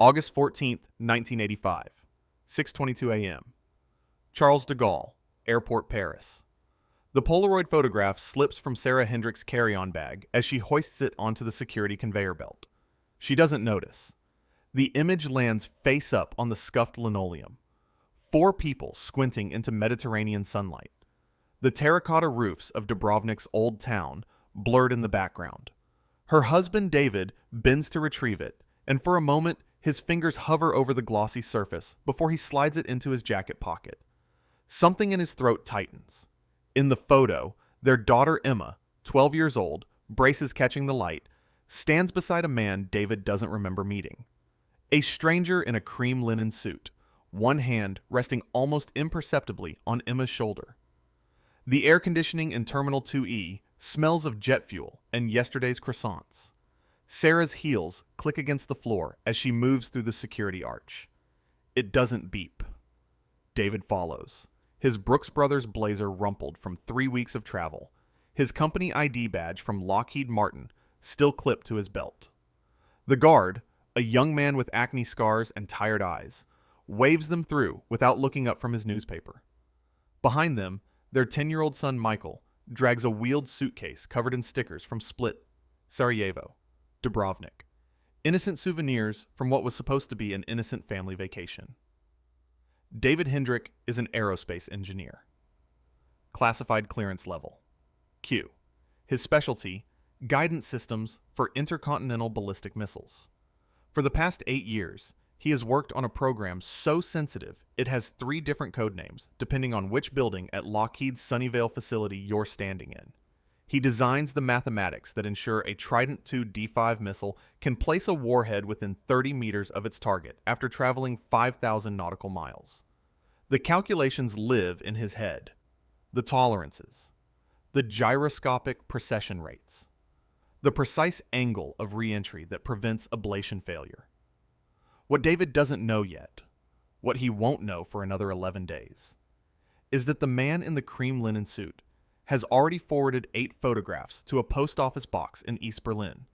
August 14th, 1985, 6:22 a.m. Charles de Gaulle, Airport, Paris. The Polaroid photograph slips from Sarah Hendrick's carry-on bag as she hoists it onto the security conveyor belt. She doesn't notice. The image lands face up on the scuffed linoleum. 4 people squinting into Mediterranean sunlight. The terracotta roofs of Dubrovnik's old town blurred in the background. Her husband David bends to retrieve it, and for a moment his fingers hover over the glossy surface before he slides it into his jacket pocket. Something in his throat tightens. In the photo, their daughter Emma, 12 years old, braces catching the light, stands beside a man David doesn't remember meeting. A stranger in a cream linen suit, one hand resting almost imperceptibly on Emma's shoulder. The air conditioning in Terminal 2E smells of jet fuel and yesterday's croissants. Sarah's heels click against the floor as she moves through the security arch. It doesn't beep. David follows, his Brooks Brothers blazer rumpled from 3 weeks of travel, his company ID badge from Lockheed Martin still clipped to his belt. The guard, a young man with acne scars and tired eyes, waves them through without looking up from his newspaper. Behind them, their 10-year-old son Michael drags a wheeled suitcase covered in stickers from Split, Sarajevo, Dubrovnik. Innocent souvenirs from what was supposed to be an innocent family vacation. David Hendrick is an aerospace engineer. Classified clearance level Q. His specialty, guidance systems for intercontinental ballistic missiles. For the past 8 years, he has worked on a program so sensitive it has 3 different code names depending on which building at Lockheed's Sunnyvale facility you're standing in. He designs the mathematics that ensure a Trident II D5 missile can place a warhead within 30 meters of its target after traveling 5,000 nautical miles. The calculations live in his head. The tolerances. The gyroscopic precession rates. The precise angle of re-entry that prevents ablation failure. What David doesn't know yet, what he won't know for another 11 days, is that the man in the cream linen suit has already forwarded 8 photographs to a post office box in East Berlin.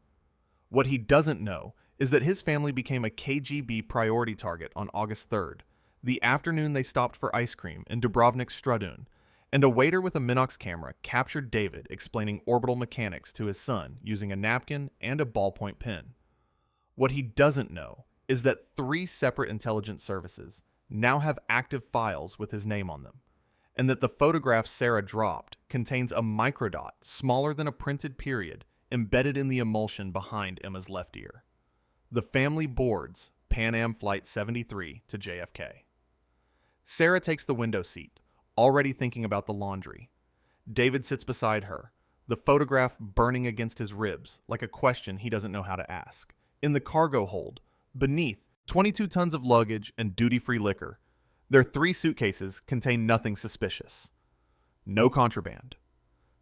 What he doesn't know is that his family became a KGB priority target on August 3rd, the afternoon they stopped for ice cream in Dubrovnik's Stradun, and a waiter with a Minox camera captured David explaining orbital mechanics to his son using a napkin and a ballpoint pen. What he doesn't know is that 3 separate intelligence services now have active files with his name on them, and that the photograph Sarah dropped contains a microdot smaller than a printed period embedded in the emulsion behind Emma's left ear. The family boards Pan Am Flight 73 to JFK. Sarah takes the window seat, already thinking about the laundry. David sits beside her, the photograph burning against his ribs like a question he doesn't know how to ask. In the cargo hold, beneath 22 tons of luggage and duty-free liquor, their 3 suitcases contain nothing suspicious. No contraband.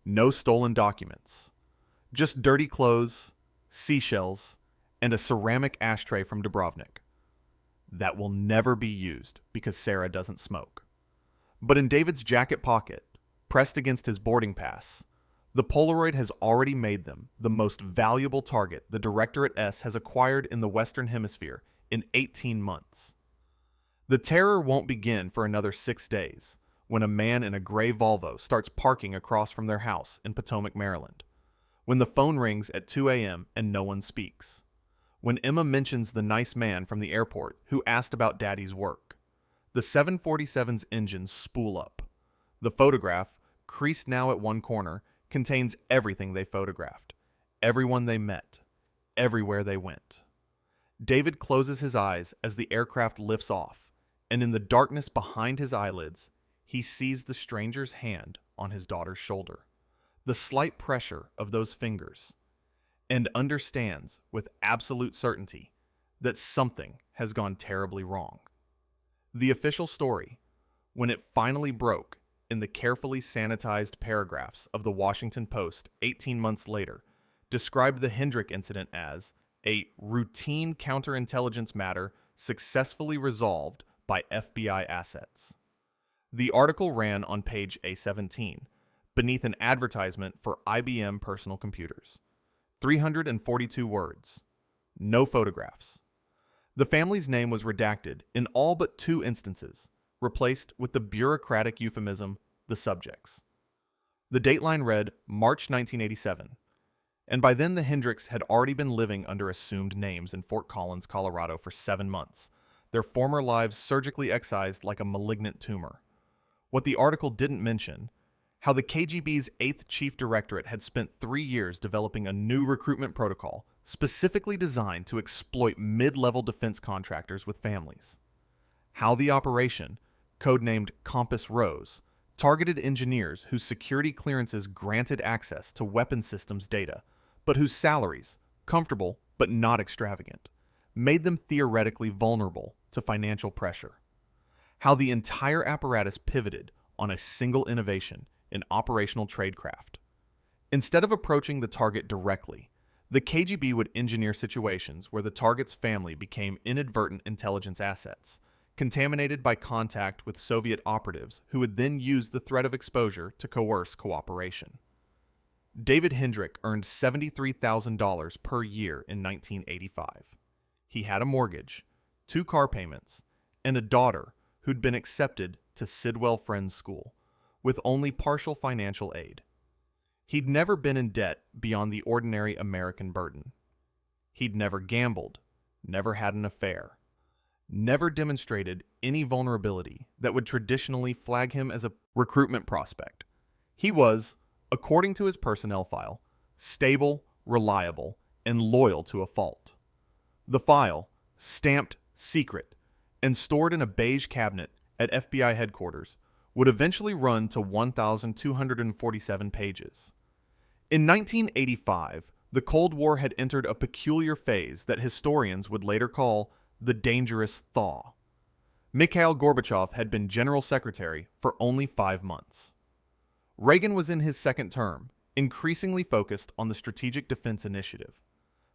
No stolen documents. Just dirty clothes, seashells, and a ceramic ashtray from Dubrovnik. That will never be used because Sarah doesn't smoke. But in David's jacket pocket, pressed against his boarding pass, the Polaroid has already made them the most valuable target the Directorate S has acquired in the Western Hemisphere in 18 months. The terror won't begin for another 6 days, when a man in a gray Volvo starts parking across from their house in Potomac, Maryland. When the phone rings at 2 a.m. and no one speaks. When Emma mentions the nice man from the airport who asked about Daddy's work. The 747's engines spool up. The photograph, creased now at one corner, contains everything they photographed, everyone they met, everywhere they went. David closes his eyes as the aircraft lifts off, and in the darkness behind his eyelids, he sees the stranger's hand on his daughter's shoulder, the slight pressure of those fingers, and understands with absolute certainty that something has gone terribly wrong. The official story, when it finally broke in the carefully sanitized paragraphs of the Washington Post 18 months later, described the Hendrick incident as a routine counterintelligence matter successfully resolved by FBI assets. The article ran on page A17, beneath an advertisement for IBM personal computers. 342 words. No photographs. The family's name was redacted in all but 2 instances, replaced with the bureaucratic euphemism, the subjects. The dateline read March 1987, and by then the Hendricks had already been living under assumed names in Fort Collins, Colorado for 7 months, their former lives surgically excised like a malignant tumor. What the article didn't mention, how the KGB's 8th Chief Directorate had spent 3 years developing a new recruitment protocol specifically designed to exploit mid-level defense contractors with families. How the operation, codenamed Compass Rose, targeted engineers whose security clearances granted access to weapon systems data, but whose salaries, comfortable but not extravagant, made them theoretically vulnerable to financial pressure. How the entire apparatus pivoted on a single innovation in operational tradecraft. Instead of approaching the target directly, the KGB would engineer situations where the target's family became inadvertent intelligence assets, contaminated by contact with Soviet operatives who would then use the threat of exposure to coerce cooperation. David Hendrick earned $73,000 per year in 1985. He had a mortgage, 2 car payments, and a daughter who'd been accepted to Sidwell Friends School, with only partial financial aid. He'd never been in debt beyond the ordinary American burden. He'd never gambled, never had an affair, never demonstrated any vulnerability that would traditionally flag him as a recruitment prospect. He was, according to his personnel file, stable, reliable, and loyal to a fault. The file, stamped secret, and stored in a beige cabinet at FBI headquarters, would eventually run to 1,247 pages. In 1985, the Cold War had entered a peculiar phase that historians would later call the dangerous thaw. Mikhail Gorbachev had been General Secretary for only 5 months. Reagan was in his second term, increasingly focused on the Strategic Defense Initiative,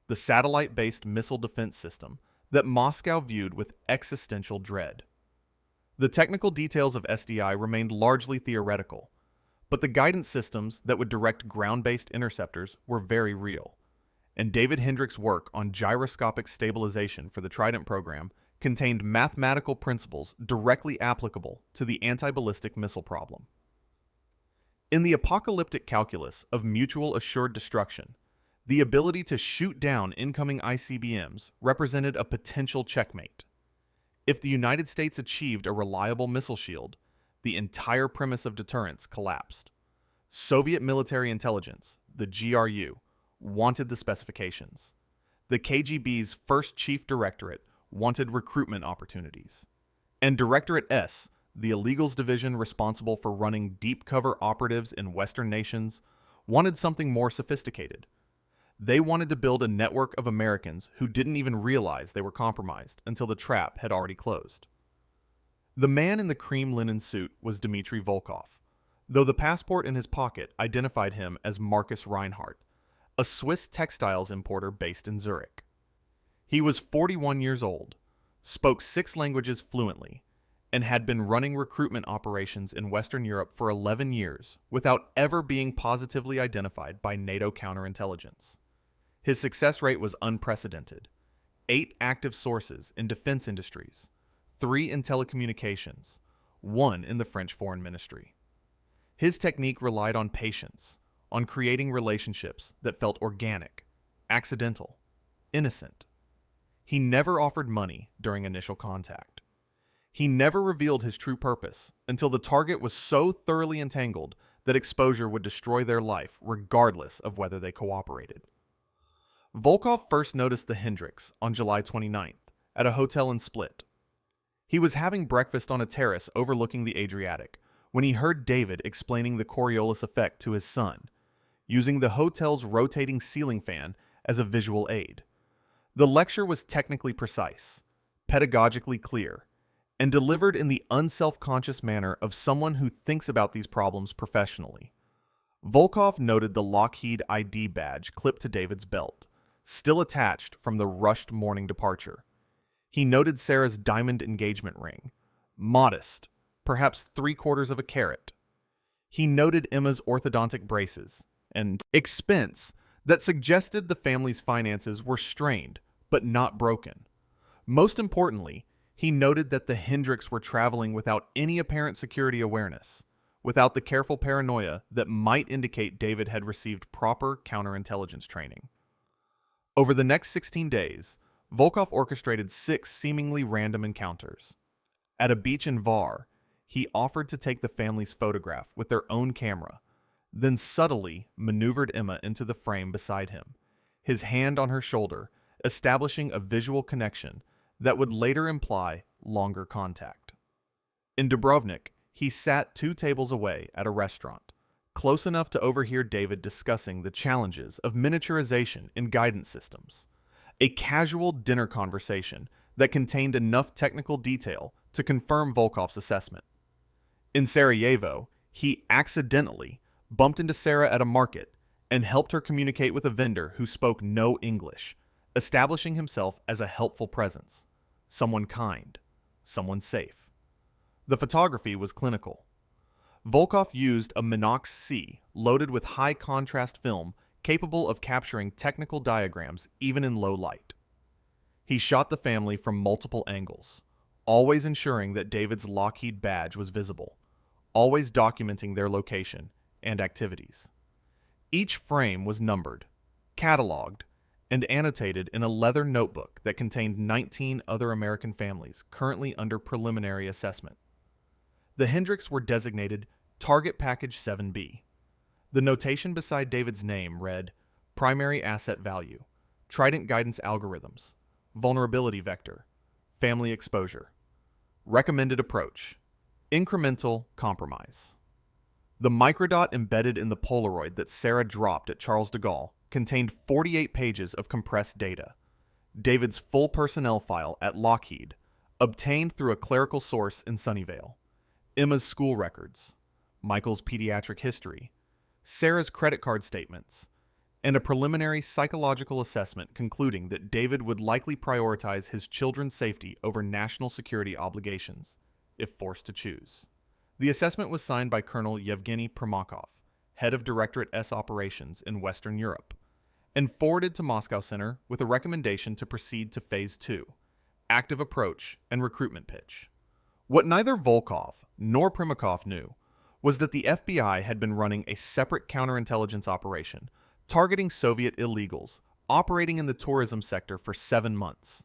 the satellite-based missile defense system that Moscow viewed with existential dread. The technical details of SDI remained largely theoretical, but the guidance systems that would direct ground-based interceptors were very real, and David Hendrick's work on gyroscopic stabilization for the Trident program contained mathematical principles directly applicable to the anti-ballistic missile problem. In the apocalyptic calculus of mutual assured destruction, the ability to shoot down incoming ICBMs represented a potential checkmate. If the United States achieved a reliable missile shield, the entire premise of deterrence collapsed. Soviet military intelligence, the GRU, wanted the specifications. The KGB's first chief directorate wanted recruitment opportunities. And Directorate S, the illegals division responsible for running deep cover operatives in Western nations, wanted something more sophisticated. They wanted to build a network of Americans who didn't even realize they were compromised until the trap had already closed. The man in the cream linen suit was Dmitry Volkov, though the passport in his pocket identified him as Marcus Reinhardt, a Swiss textiles importer based in Zurich. He was 41 years old, spoke 6 languages fluently, and had been running recruitment operations in Western Europe for 11 years without ever being positively identified by NATO counterintelligence. His success rate was unprecedented. 8 active sources in defense industries, 3 in telecommunications, 1 in the French Foreign Ministry. His technique relied on patience, on creating relationships that felt organic, accidental, innocent. He never offered money during initial contact. He never revealed his true purpose until the target was so thoroughly entangled that exposure would destroy their life regardless of whether they cooperated. Volkov first noticed the Hendricks on July 29th at a hotel in Split. He was having breakfast on a terrace overlooking the Adriatic when he heard David explaining the Coriolis effect to his son, using the hotel's rotating ceiling fan as a visual aid. The lecture was technically precise, pedagogically clear, and delivered in the unself-conscious manner of someone who thinks about these problems professionally. Volkov noted the Lockheed ID badge clipped to David's belt, still attached from the rushed morning departure. He noted Sarah's diamond engagement ring, modest, perhaps 3/4 of a carat. He noted Emma's orthodontic braces, and expense that suggested the family's finances were strained but not broken. Most importantly, he noted that the Hendricks were traveling without any apparent security awareness, without the careful paranoia that might indicate David had received proper counterintelligence training. Over the next 16 days, Volkov orchestrated 6 seemingly random encounters. At a beach in Var, he offered to take the family's photograph with their own camera, then subtly maneuvered Emma into the frame beside him, his hand on her shoulder, establishing a visual connection that would later imply longer contact. In Dubrovnik, he sat 2 tables away at a restaurant, close enough to overhear David discussing the challenges of miniaturization in guidance systems, a casual dinner conversation that contained enough technical detail to confirm Volkov's assessment. In Sarajevo, he accidentally bumped into Sarah at a market and helped her communicate with a vendor who spoke no English, establishing himself as a helpful presence, someone kind, someone safe. The photography was clinical. Volkov used a Minox C loaded with high-contrast film capable of capturing technical diagrams even in low light. He shot the family from multiple angles, always ensuring that David's Lockheed badge was visible, always documenting their location and activities. Each frame was numbered, cataloged, and annotated in a leather notebook that contained 19 other American families currently under preliminary assessment. The Hendricks were designated Target Package 7B. The notation beside David's name read, Primary Asset Value, Trident Guidance Algorithms, Vulnerability Vector, Family Exposure, Recommended Approach, Incremental Compromise. The microdot embedded in the Polaroid that Sarah dropped at Charles de Gaulle contained 48 pages of compressed data, David's full personnel file at Lockheed, obtained through a clerical source in Sunnyvale, Emma's school records, Michael's pediatric history, Sarah's credit card statements, and a preliminary psychological assessment concluding that David would likely prioritize his children's safety over national security obligations, if forced to choose. The assessment was signed by Colonel Yevgeny Primakov, head of Directorate S Operations in Western Europe, and forwarded to Moscow Center with a recommendation to proceed to Phase 2, active approach and recruitment pitch. What neither Volkov nor Primakov knew was that the FBI had been running a separate counterintelligence operation targeting Soviet illegals operating in the tourism sector for 7 months.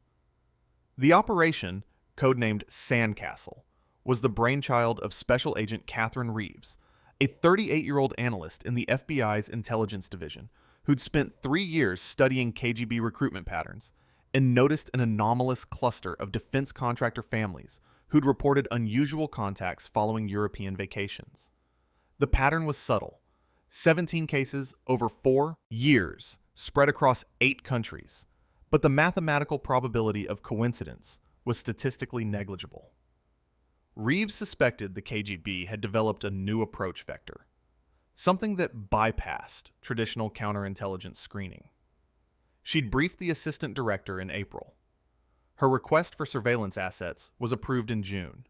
The operation, codenamed Sandcastle, was the brainchild of Special Agent Catherine Reeves, a 38-year-old analyst in the FBI's intelligence division who'd spent 3 years studying KGB recruitment patterns and noticed an anomalous cluster of defense contractor families who'd reported unusual contacts following European vacations. The pattern was subtle. 17 cases over 4 years, spread across 8 countries, but the mathematical probability of coincidence was statistically negligible. Reeves suspected the KGB had developed a new approach vector, something that bypassed traditional counterintelligence screening. She'd briefed the assistant director in April. Her request for surveillance assets was approved in June.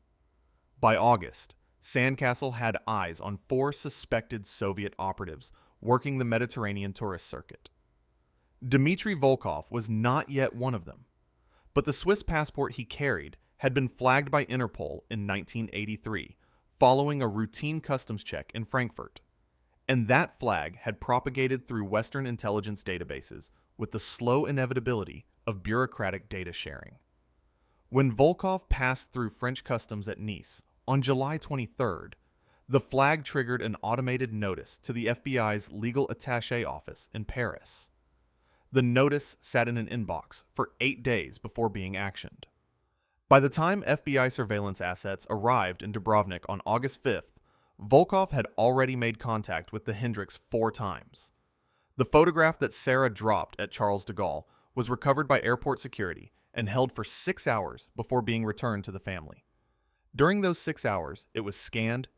By August, Sandcastle had eyes on 4 suspected Soviet operatives working the Mediterranean tourist circuit. Dmitry Volkov was not yet one of them, but the Swiss passport he carried had been flagged by Interpol in 1983 following a routine customs check in Frankfurt, and that flag had propagated through Western intelligence databases with the slow inevitability of bureaucratic data sharing. When Volkov passed through French customs at Nice on July 23rd, the flag triggered an automated notice to the FBI's legal attaché office in Paris. The notice sat in an inbox for 8 days before being actioned. By the time FBI surveillance assets arrived in Dubrovnik on August 5th, Volkov had already made contact with the Hendricks 4 times. The photograph that Sarah dropped at Charles de Gaulle was recovered by airport security and held for 6 hours before being returned to the family. During those 6 hours, it was scanned,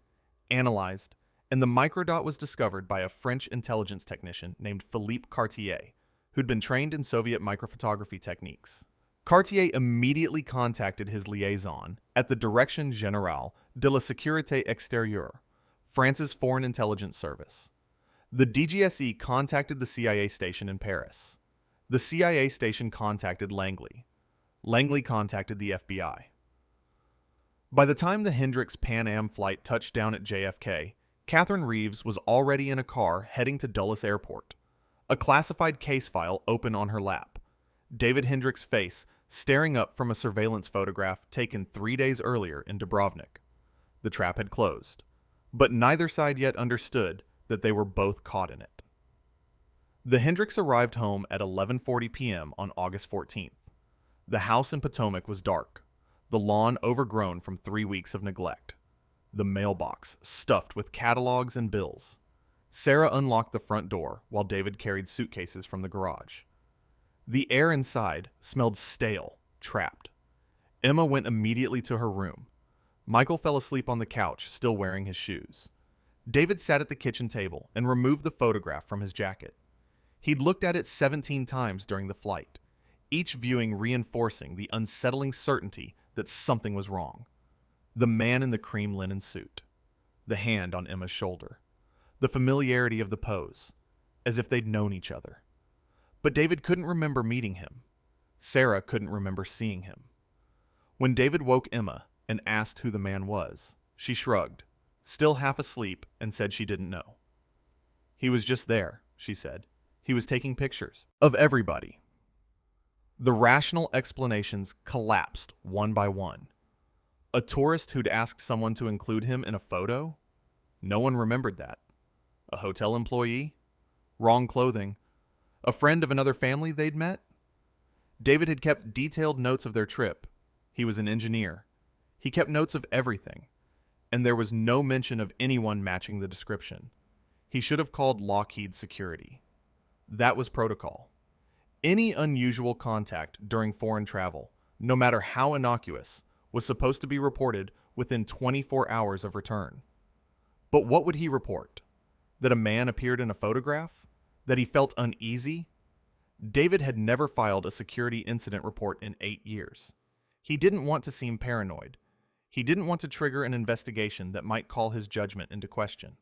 analyzed, and the microdot was discovered by a French intelligence technician named Philippe Cartier, who'd been trained in Soviet microphotography techniques. Cartier immediately contacted his liaison at the Direction Générale de la Sécurité Extérieure, France's foreign intelligence service. The DGSE contacted the CIA station in Paris. The CIA station contacted Langley. Langley contacted the FBI. By the time the Hendricks Pan Am flight touched down at JFK, Catherine Reeves was already in a car heading to Dulles Airport, a classified case file open on her lap. David Hendricks' face staring up from a surveillance photograph taken 3 days earlier in Dubrovnik. The trap had closed, but neither side yet understood that they were both caught in it. The Hendricks arrived home at 11:40 p.m. on August 14th. The house in Potomac was dark, the lawn overgrown from 3 weeks of neglect, the mailbox stuffed with catalogs and bills. Sarah unlocked the front door while David carried suitcases from the garage. The air inside smelled stale, trapped. Emma went immediately to her room. Michael fell asleep on the couch, still wearing his shoes. David sat at the kitchen table and removed the photograph from his jacket. He'd looked at it 17 times during the flight, each viewing reinforcing the unsettling certainty that something was wrong. The man in the cream linen suit, the hand on Emma's shoulder, the familiarity of the pose, as if they'd known each other. But David couldn't remember meeting him. Sarah couldn't remember seeing him. When David woke Emma and asked who the man was, she shrugged, still half asleep, and said she didn't know. He was just there, she said. He was taking pictures of everybody. The rational explanations collapsed one by one. A tourist who'd asked someone to include him in a photo? No one remembered that. A hotel employee? Wrong clothing. A friend of another family they'd met? David had kept detailed notes of their trip. He was an engineer. He kept notes of everything, and there was no mention of anyone matching the description. He should have called Lockheed Security. That was protocol. Any unusual contact during foreign travel, no matter how innocuous, was supposed to be reported within 24 hours of return. But what would he report? That a man appeared in a photograph? That he felt uneasy? David had never filed a security incident report in 8 years. He didn't want to seem paranoid. He didn't want to trigger an investigation that might call his judgment into question.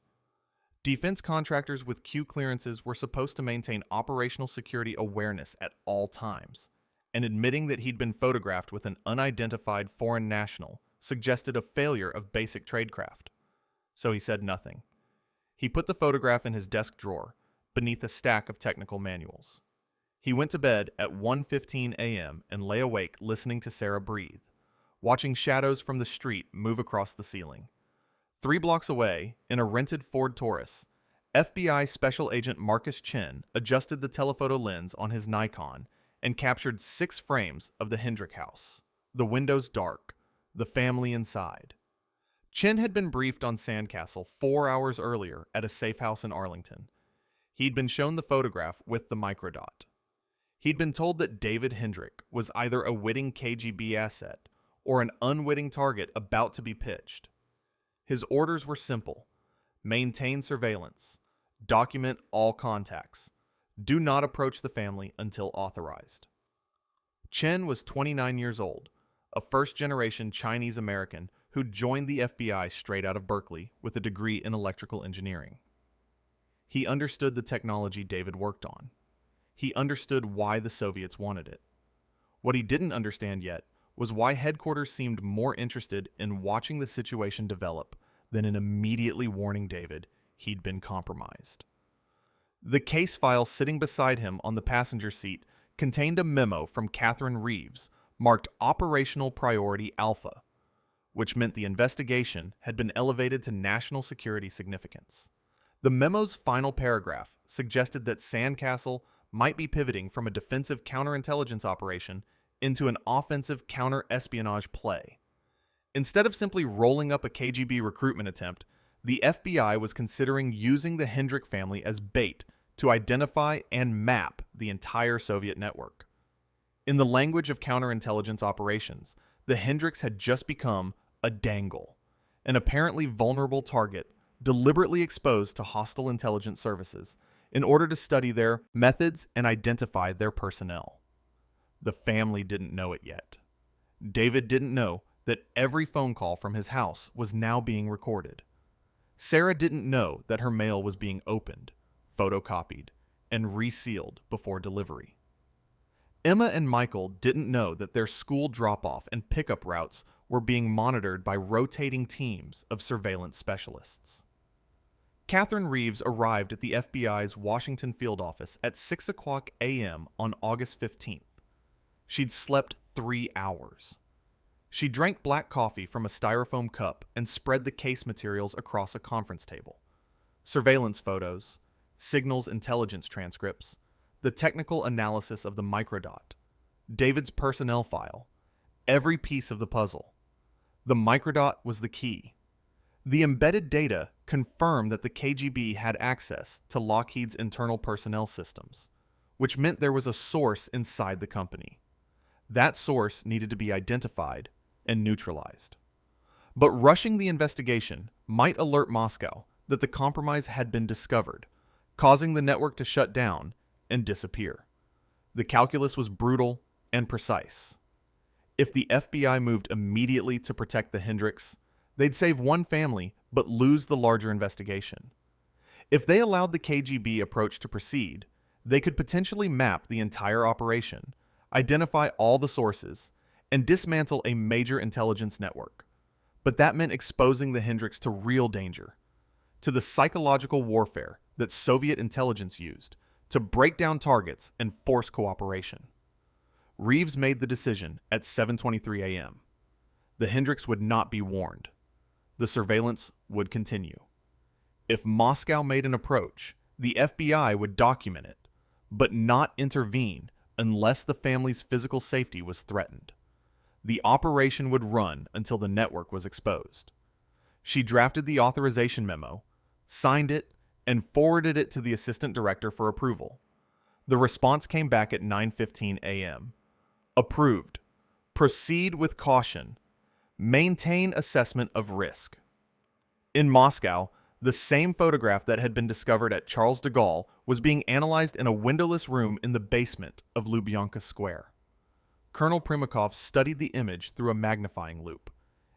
Defense contractors with Q clearances were supposed to maintain operational security awareness at all times, and admitting that he'd been photographed with an unidentified foreign national suggested a failure of basic tradecraft. So he said nothing. He put the photograph in his desk drawer, beneath a stack of technical manuals. He went to bed at 1:15 a.m. and lay awake listening to Sarah breathe, watching shadows from the street move across the ceiling. 3 blocks away, in a rented Ford Taurus, FBI Special Agent Marcus Chen adjusted the telephoto lens on his Nikon and captured 6 frames of the Hendrick house, the windows dark, the family inside. Chen had been briefed on Sandcastle 4 hours earlier at a safe house in Arlington. He'd been shown the photograph with the microdot. He'd been told that David Hendrick was either a witting KGB asset or an unwitting target about to be pitched. His orders were simple: maintain surveillance, document all contacts, do not approach the family until authorized. Chen was 29 years old, a first-generation Chinese American who joined the FBI straight out of Berkeley with a degree in electrical engineering. He understood the technology David worked on. He understood why the Soviets wanted it. What he didn't understand yet was why headquarters seemed more interested in watching the situation develop than in immediately warning David he'd been compromised. The case file sitting beside him on the passenger seat contained a memo from Catherine Reeves marked Operational Priority Alpha, which meant the investigation had been elevated to national security significance. The memo's final paragraph suggested that Sandcastle might be pivoting from a defensive counterintelligence operation into an offensive counter-espionage play. Instead of simply rolling up a KGB recruitment attempt, the FBI was considering using the Hendrick family as bait to identify and map the entire Soviet network. In the language of counterintelligence operations, the Hendricks had just become a dangle, an apparently vulnerable target deliberately exposed to hostile intelligence services in order to study their methods and identify their personnel. The family didn't know it yet. David didn't know that every phone call from his house was now being recorded. Sarah didn't know that her mail was being opened, photocopied, and resealed before delivery. Emma and Michael didn't know that their school drop-off and pickup routes were being monitored by rotating teams of surveillance specialists. Catherine Reeves arrived at the FBI's Washington field office at 6 o'clock a.m. on August 15th. She'd slept 3 hours. She drank black coffee from a styrofoam cup and spread the case materials across a conference table. Surveillance photos, signals intelligence transcripts, the technical analysis of the microdot, David's personnel file, every piece of the puzzle. The microdot was the key. The embedded data confirmed that the KGB had access to Lockheed's internal personnel systems, which meant there was a source inside the company. That source needed to be identified and neutralized. But rushing the investigation might alert Moscow that the compromise had been discovered, causing the network to shut down and disappear. The calculus was brutal and precise. If the FBI moved immediately to protect the Hendricks, they'd save one family but lose the larger investigation. If they allowed the KGB approach to proceed, they could potentially map the entire operation, identify all the sources, and dismantle a major intelligence network. But that meant exposing the Hendricks to real danger, to the psychological warfare that Soviet intelligence used to break down targets and force cooperation. Reeves made the decision at 7:23 a.m. The Hendricks would not be warned. The surveillance would continue. If Moscow made an approach, the FBI would document it, but not intervene unless the family's physical safety was threatened. The operation would run until the network was exposed. She drafted the authorization memo, signed it, and forwarded it to the assistant director for approval. The response came back at 9:15 a.m. Approved. Proceed with caution. Maintain assessment of risk. In Moscow, the same photograph that had been discovered at Charles de Gaulle was being analyzed in a windowless room in the basement of Lubyanka Square. Colonel Primakov studied the image through a magnifying loupe,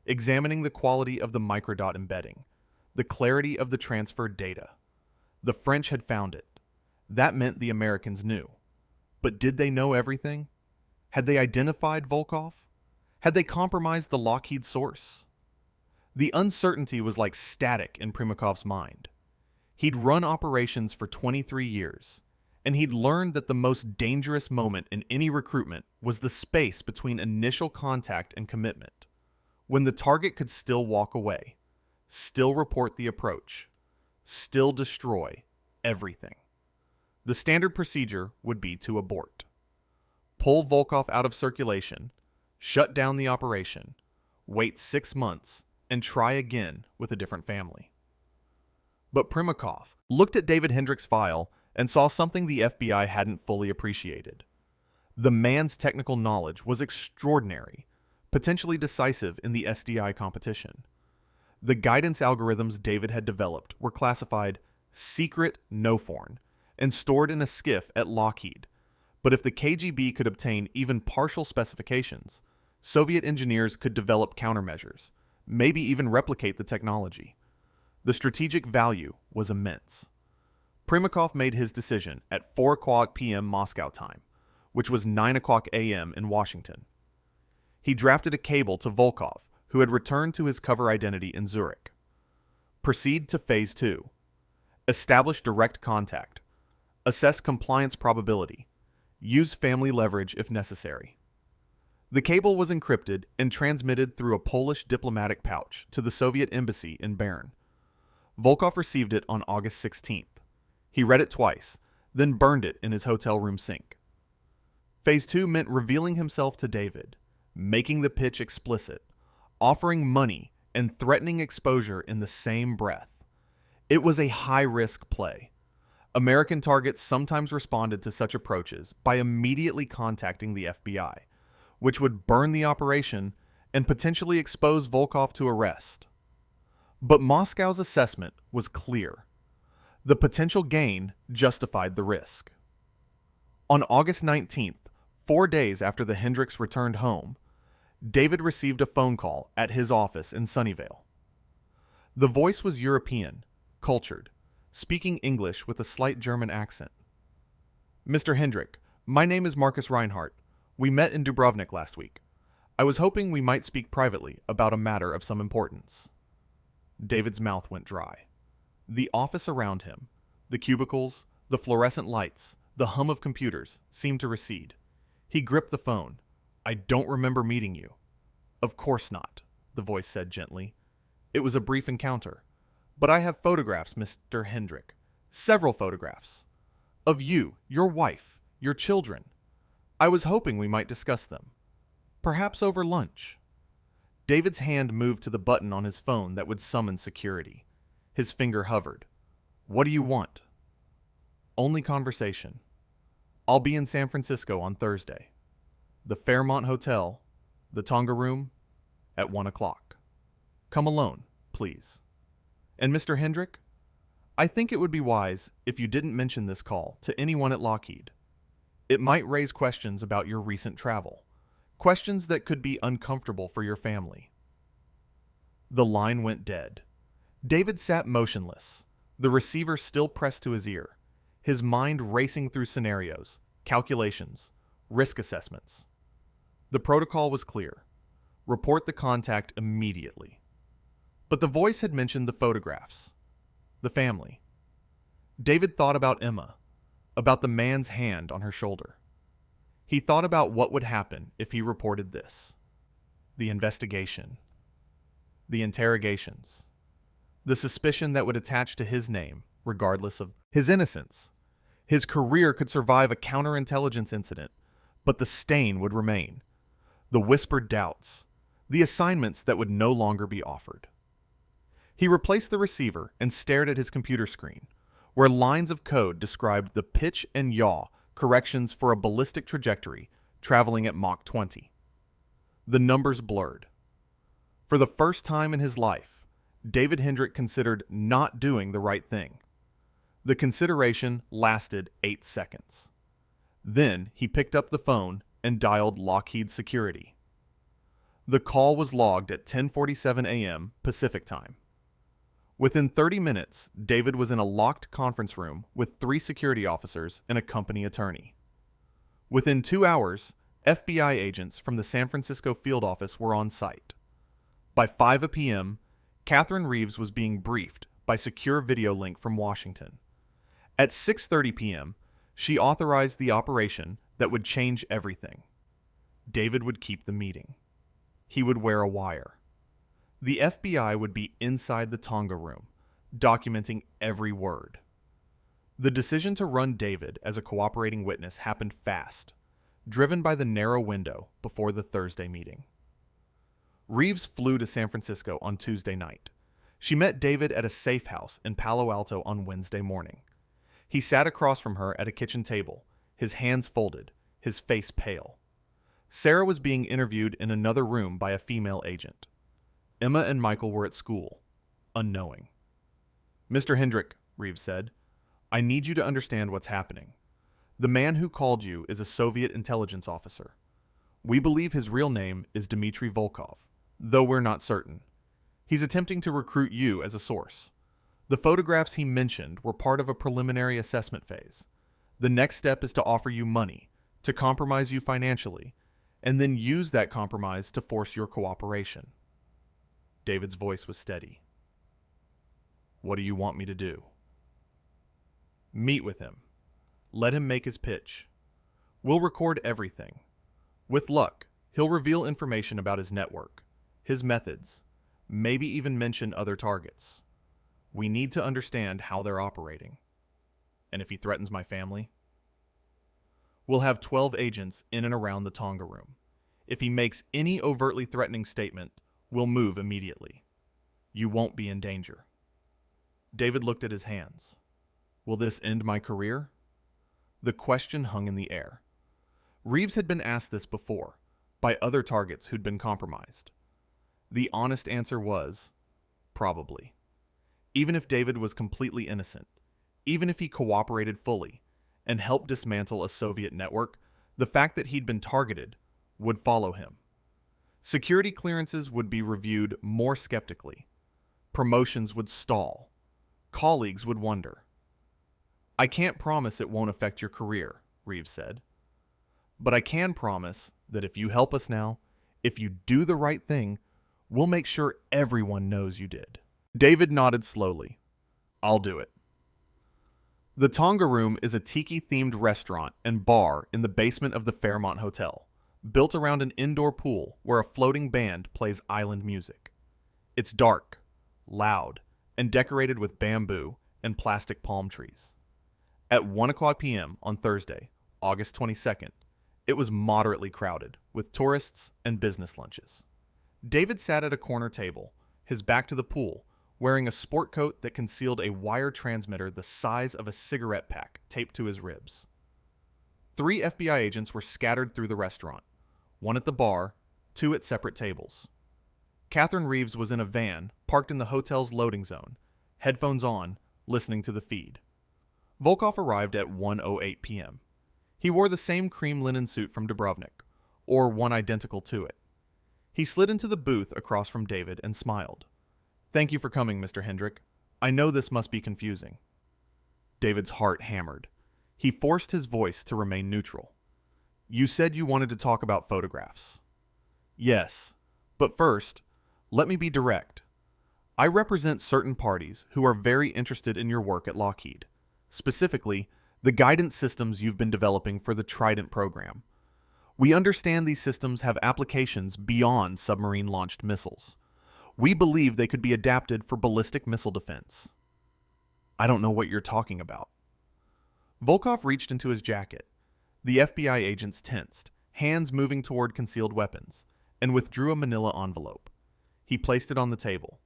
examining the quality of the microdot embedding, the clarity of the transferred data. The French had found it. That meant the Americans knew. But did they know everything? Had they identified Volkov? Had they compromised the Lockheed source? The uncertainty was like static in Primakov's mind. He'd run operations for 23 years, and he'd learned that the most dangerous moment in any recruitment was the space between initial contact and commitment, when the target could still walk away, still report the approach, still destroy everything. The standard procedure would be to abort. Pull Volkov out of circulation, shut down the operation, wait 6 months, and try again with a different family. But Primakov looked at David Hendricks' file and saw something the FBI hadn't fully appreciated. The man's technical knowledge was extraordinary, potentially decisive in the SDI competition. The guidance algorithms David had developed were classified secret no-foreign and stored in a SCIF at Lockheed. But if the KGB could obtain even partial specifications, Soviet engineers could develop countermeasures, maybe even replicate the technology. The strategic value was immense. Primakov made his decision at 4 o'clock p.m. Moscow time, which was 9 o'clock a.m. in Washington. He drafted a cable to Volkov, who had returned to his cover identity in Zurich. Proceed to Phase 2. Establish direct contact. Assess compliance probability. Use family leverage if necessary. The cable was encrypted and transmitted through a Polish diplomatic pouch to the Soviet embassy in Bern. Volkov received it on August 16th. He read it twice, then burned it in his hotel room sink. Phase 2 meant revealing himself to David, making the pitch explicit, offering money, and threatening exposure in the same breath. It was a high-risk play. American targets sometimes responded to such approaches by immediately contacting the FBI, which would burn the operation and potentially expose Volkov to arrest. But Moscow's assessment was clear. The potential gain justified the risk. On August 19th, 4 days after the Hendricks returned home, David received a phone call at his office in Sunnyvale. The voice was European, cultured, speaking English with a slight German accent. "Mr. Hendrick, My name is Marcus Reinhardt. We met in Dubrovnik last week. I was hoping we might speak privately about a matter of some importance. David's mouth went dry. The office around him, the cubicles, the fluorescent lights, the hum of computers, seemed to recede. He gripped the phone. I don't remember meeting you. Of course not, the voice said gently. It was a brief encounter. But I have photographs, Mr. Hendrick. Several photographs. Of you, your wife, your children. I was hoping we might discuss them. Perhaps over lunch. David's hand moved to the button on his phone that would summon security. His finger hovered. What do you want? Only conversation. I'll be in San Francisco on Thursday. The Fairmont Hotel, the Tonga Room, at 1 o'clock. Come alone, please. And Mr. Hendrick, I think it would be wise if you didn't mention this call to anyone at Lockheed. It might raise questions about your recent travel, questions that could be uncomfortable for your family. The line went dead. David sat motionless, the receiver still pressed to his ear, his mind racing through scenarios, calculations, risk assessments. The protocol was clear. Report the contact immediately. But the voice had mentioned the photographs, the family. David thought about Emma, about the man's hand on her shoulder. He thought about what would happen if he reported this. The investigation. The interrogations. The suspicion that would attach to his name, regardless of his innocence. His career could survive a counterintelligence incident, but the stain would remain. The whispered doubts. The assignments that would no longer be offered. He replaced the receiver and stared at his computer screen, where lines of code described the pitch and yaw corrections for a ballistic trajectory traveling at Mach 20. The numbers blurred. For the first time in his life, David Hendrick considered not doing the right thing. The consideration lasted 8 seconds. Then he picked up the phone and dialed Lockheed Security. The call was logged at 10:47 a.m. Pacific Time. Within 30 minutes, David was in a locked conference room with 3 security officers and a company attorney. Within 2 hours, FBI agents from the San Francisco field office were on site. By 5 p.m., Catherine Reeves was being briefed by secure video link from Washington. At 6:30 p.m., she authorized the operation that would change everything. David would keep the meeting. He would wear a wire. The FBI would be inside the Tonga room, documenting every word. The decision to run David as a cooperating witness happened fast, driven by the narrow window before the Thursday meeting. Reeves flew to San Francisco on Tuesday night. She met David at a safe house in Palo Alto on Wednesday morning. He sat across from her at a kitchen table, his hands folded, his face pale. Sarah was being interviewed in another room by a female agent. Emma and Michael were at school, unknowing. Mr. Hendrick, Reeves said, I need you to understand what's happening. The man who called you is a Soviet intelligence officer. We believe his real name is Dmitry Volkov, though we're not certain. He's attempting to recruit you as a source. The photographs he mentioned were part of a preliminary assessment phase. The next step is to offer you money, to compromise you financially, and then use that compromise to force your cooperation. David's voice was steady. What do you want me to do? Meet with him. Let him make his pitch. We'll record everything. With luck, he'll reveal information about his network, his methods, maybe even mention other targets. We need to understand how they're operating. And if he threatens my family? We'll have 12 agents in and around the Tonga room. If he makes any overtly threatening statement, we'll move immediately. You won't be in danger. David looked at his hands. Will this end my career? The question hung in the air. Reeves had been asked this before, by other targets who'd been compromised. The honest answer was, probably. Even if David was completely innocent, even if he cooperated fully and helped dismantle a Soviet network, the fact that he'd been targeted would follow him. Security clearances would be reviewed more skeptically. Promotions would stall. Colleagues would wonder. I can't promise it won't affect your career, Reeves said. But I can promise that if you help us now, if you do the right thing, we'll make sure everyone knows you did." David nodded slowly. "I'll do it." The Tonga Room is a tiki-themed restaurant and bar in the basement of the Fairmont Hotel, built around an indoor pool where a floating band plays island music. It's dark, loud, and decorated with bamboo and plastic palm trees. At 1 p.m. on Thursday, August 22nd, it was moderately crowded with tourists and business lunches. David sat at a corner table, his back to the pool, wearing a sport coat that concealed a wire transmitter the size of a cigarette pack taped to his ribs. 3 FBI agents were scattered through the restaurant, 1 at the bar, 2 at separate tables. Catherine Reeves was in a van parked in the hotel's loading zone, headphones on, listening to the feed. Volkov arrived at 1:08 p.m. He wore the same cream linen suit from Dubrovnik, or one identical to it. He slid into the booth across from David and smiled. "Thank you for coming, Mr. Hendrick. I know this must be confusing." David's heart hammered. He forced his voice to remain neutral. "You said you wanted to talk about photographs." "Yes, but first, let me be direct. I represent certain parties who are very interested in your work at Lockheed, specifically the guidance systems you've been developing for the Trident program. We understand these systems have applications beyond submarine-launched missiles. We believe they could be adapted for ballistic missile defense." "I don't know what you're talking about." Volkov reached into his jacket. The FBI agents tensed, hands moving toward concealed weapons, and withdrew a manila envelope. He placed it on the table.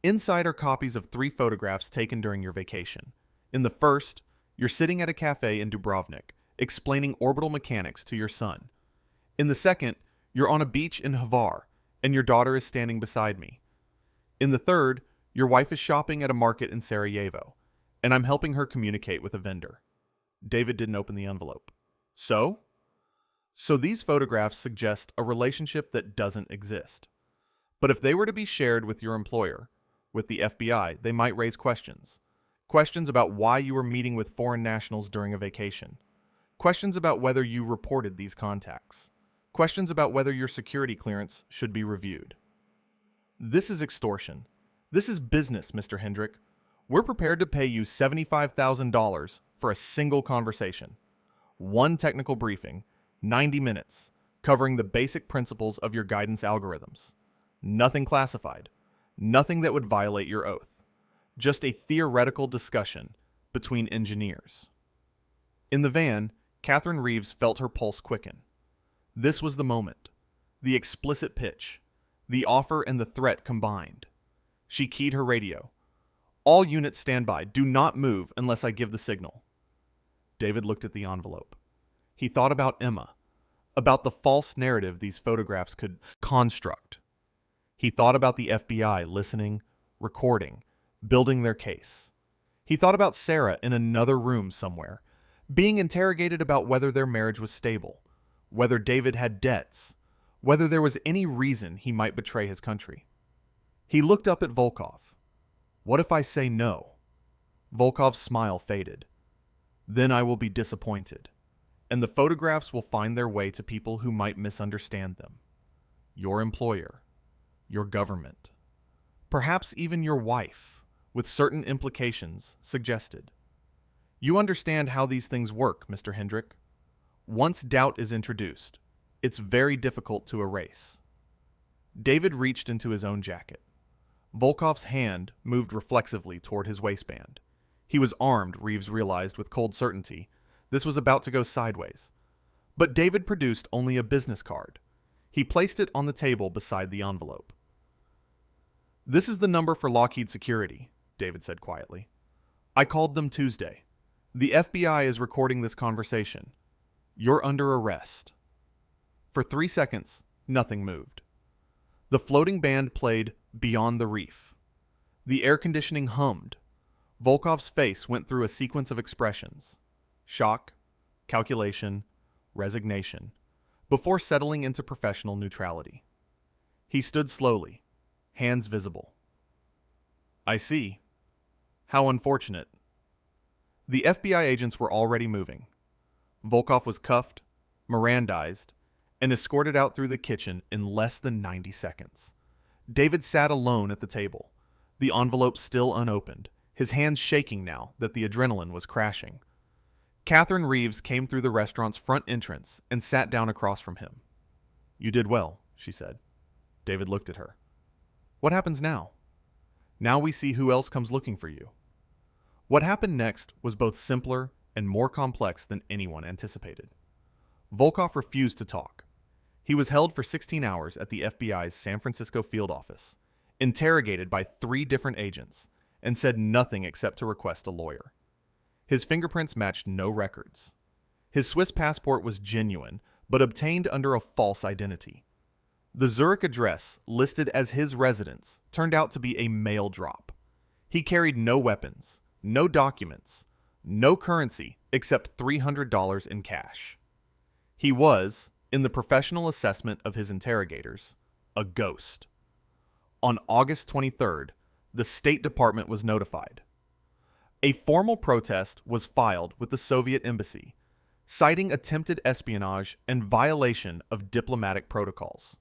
"Inside are copies of 3 photographs taken during your vacation. In the first, you're sitting at a cafe in Dubrovnik, explaining orbital mechanics to your son. In the second, you're on a beach in Hvar, and your daughter is standing beside me. In the third, your wife is shopping at a market in Sarajevo, and I'm helping her communicate with a vendor." David didn't open the envelope. So these photographs suggest a relationship that doesn't exist. But if they were to be shared with your employer, with the FBI, they might raise questions. Questions about why you were meeting with foreign nationals during a vacation. Questions about whether you reported these contacts. Questions about whether your security clearance should be reviewed. This is extortion. This is business, Mr. Hendrick. We're prepared to pay you $75,000 for a single conversation. 1 technical briefing, 90 minutes, covering the basic principles of your guidance algorithms. Nothing classified. Nothing that would violate your oath. Just a theoretical discussion between engineers. In the van, Catherine Reeves felt her pulse quicken. This was the moment. The explicit pitch. The offer and the threat combined. She keyed her radio. "All units stand by. Do not move unless I give the signal." David looked at the envelope. He thought about Emma, about the false narrative these photographs could construct. He thought about the FBI listening, recording, building their case. He thought about Sarah in another room somewhere, being interrogated about whether their marriage was stable, whether David had debts, whether there was any reason he might betray his country. He looked up at Volkov. "What if I say no?" Volkov's smile faded. "Then I will be disappointed, and the photographs will find their way to people who might misunderstand them. Your employer, your government, perhaps even your wife, with certain implications suggested. You understand how these things work, Mr. Hendrick. Once doubt is introduced, it's very difficult to erase." David reached into his own jacket. Volkov's hand moved reflexively toward his waistband. He was armed, Reeves realized with cold certainty. This was about to go sideways. But David produced only a business card. He placed it on the table beside the envelope. "This is the number for Lockheed Security," David said quietly. "I called them Tuesday. The FBI is recording this conversation. You're under arrest." For 3 seconds, nothing moved. The floating band played Beyond the Reef. The air conditioning hummed. Volkov's face went through a sequence of expressions: shock, calculation, resignation, before settling into professional neutrality. He stood slowly, hands visible. "I see. How unfortunate." The FBI agents were already moving. Volkov was cuffed, Mirandized, and escorted out through the kitchen in less than 90 seconds. David sat alone at the table, the envelope still unopened, his hands shaking now that the adrenaline was crashing. Catherine Reeves came through the restaurant's front entrance and sat down across from him. "You did well," she said. David looked at her. "What happens now?" "Now we see who else comes looking for you." What happened next was both simpler and more complex than anyone anticipated. Volkov refused to talk. He was held for 16 hours at the FBI's San Francisco field office, interrogated by 3 different agents, and said nothing except to request a lawyer. His fingerprints matched no records. His Swiss passport was genuine, but obtained under a false identity. The Zurich address, listed as his residence, turned out to be a mail drop. He carried no weapons, no documents, no currency except $300 in cash. He was, in the professional assessment of his interrogators, a ghost. On August 23rd, the State Department was notified. A formal protest was filed with the Soviet embassy, citing attempted espionage and violation of diplomatic protocols.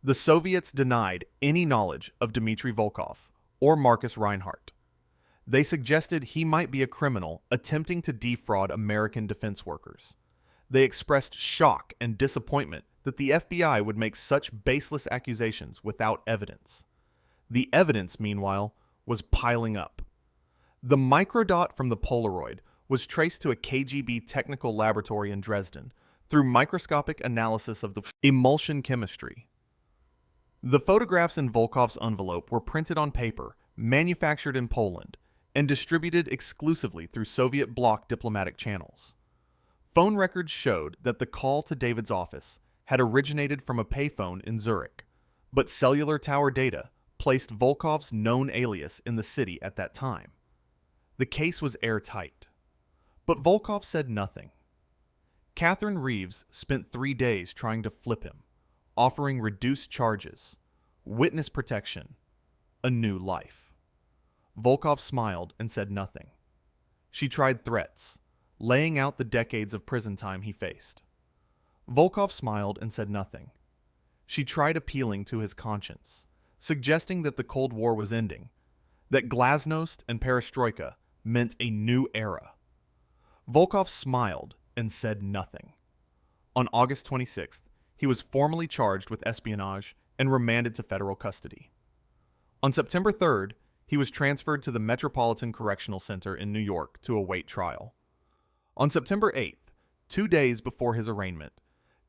The Soviets denied any knowledge of Dmitry Volkov or Marcus Reinhardt. They suggested he might be a criminal attempting to defraud American defense workers. They expressed shock and disappointment that the FBI would make such baseless accusations without evidence. The evidence, meanwhile, was piling up. The microdot from the Polaroid was traced to a KGB technical laboratory in Dresden through microscopic analysis of the emulsion chemistry. The photographs in Volkov's envelope were printed on paper, manufactured in Poland, and distributed exclusively through Soviet bloc diplomatic channels. Phone records showed that the call to David's office had originated from a payphone in Zurich, but cellular tower data placed Volkov's known alias in the city at that time. The case was airtight. But Volkov said nothing. Catherine Reeves spent 3 days trying to flip him, offering reduced charges, witness protection, a new life. Volkov smiled and said nothing. She tried threats, laying out the decades of prison time he faced. Volkov smiled and said nothing. She tried appealing to his conscience, suggesting that the Cold War was ending, that glasnost and perestroika meant a new era. Volkov smiled and said nothing. On August 26th, he was formally charged with espionage and remanded to federal custody. On September 3rd, he was transferred to the Metropolitan Correctional Center in New York to await trial. On September 8th, 2 days before his arraignment,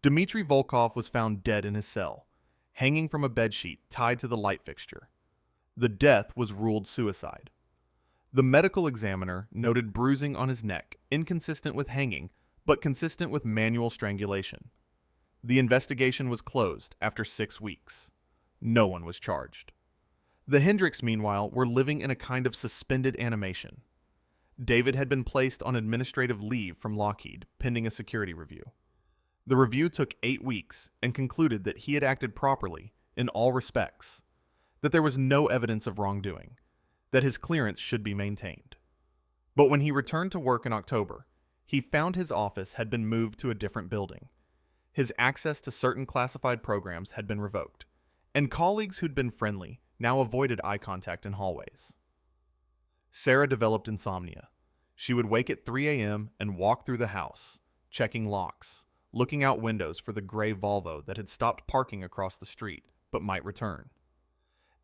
Dmitry Volkov was found dead in his cell, hanging from a bedsheet tied to the light fixture. The death was ruled suicide. The medical examiner noted bruising on his neck, inconsistent with hanging, but consistent with manual strangulation. The investigation was closed after 6 weeks. No one was charged. The Hendricks, meanwhile, were living in a kind of suspended animation. David had been placed on administrative leave from Lockheed, pending a security review. The review took 8 weeks and concluded that he had acted properly in all respects, that there was no evidence of wrongdoing, that his clearance should be maintained. But when he returned to work in October, he found his office had been moved to a different building. His access to certain classified programs had been revoked, and colleagues who'd been friendly now avoided eye contact in hallways. Sarah developed insomnia. She would wake at 3 a.m. and walk through the house, checking locks, looking out windows for the gray Volvo that had stopped parking across the street but might return.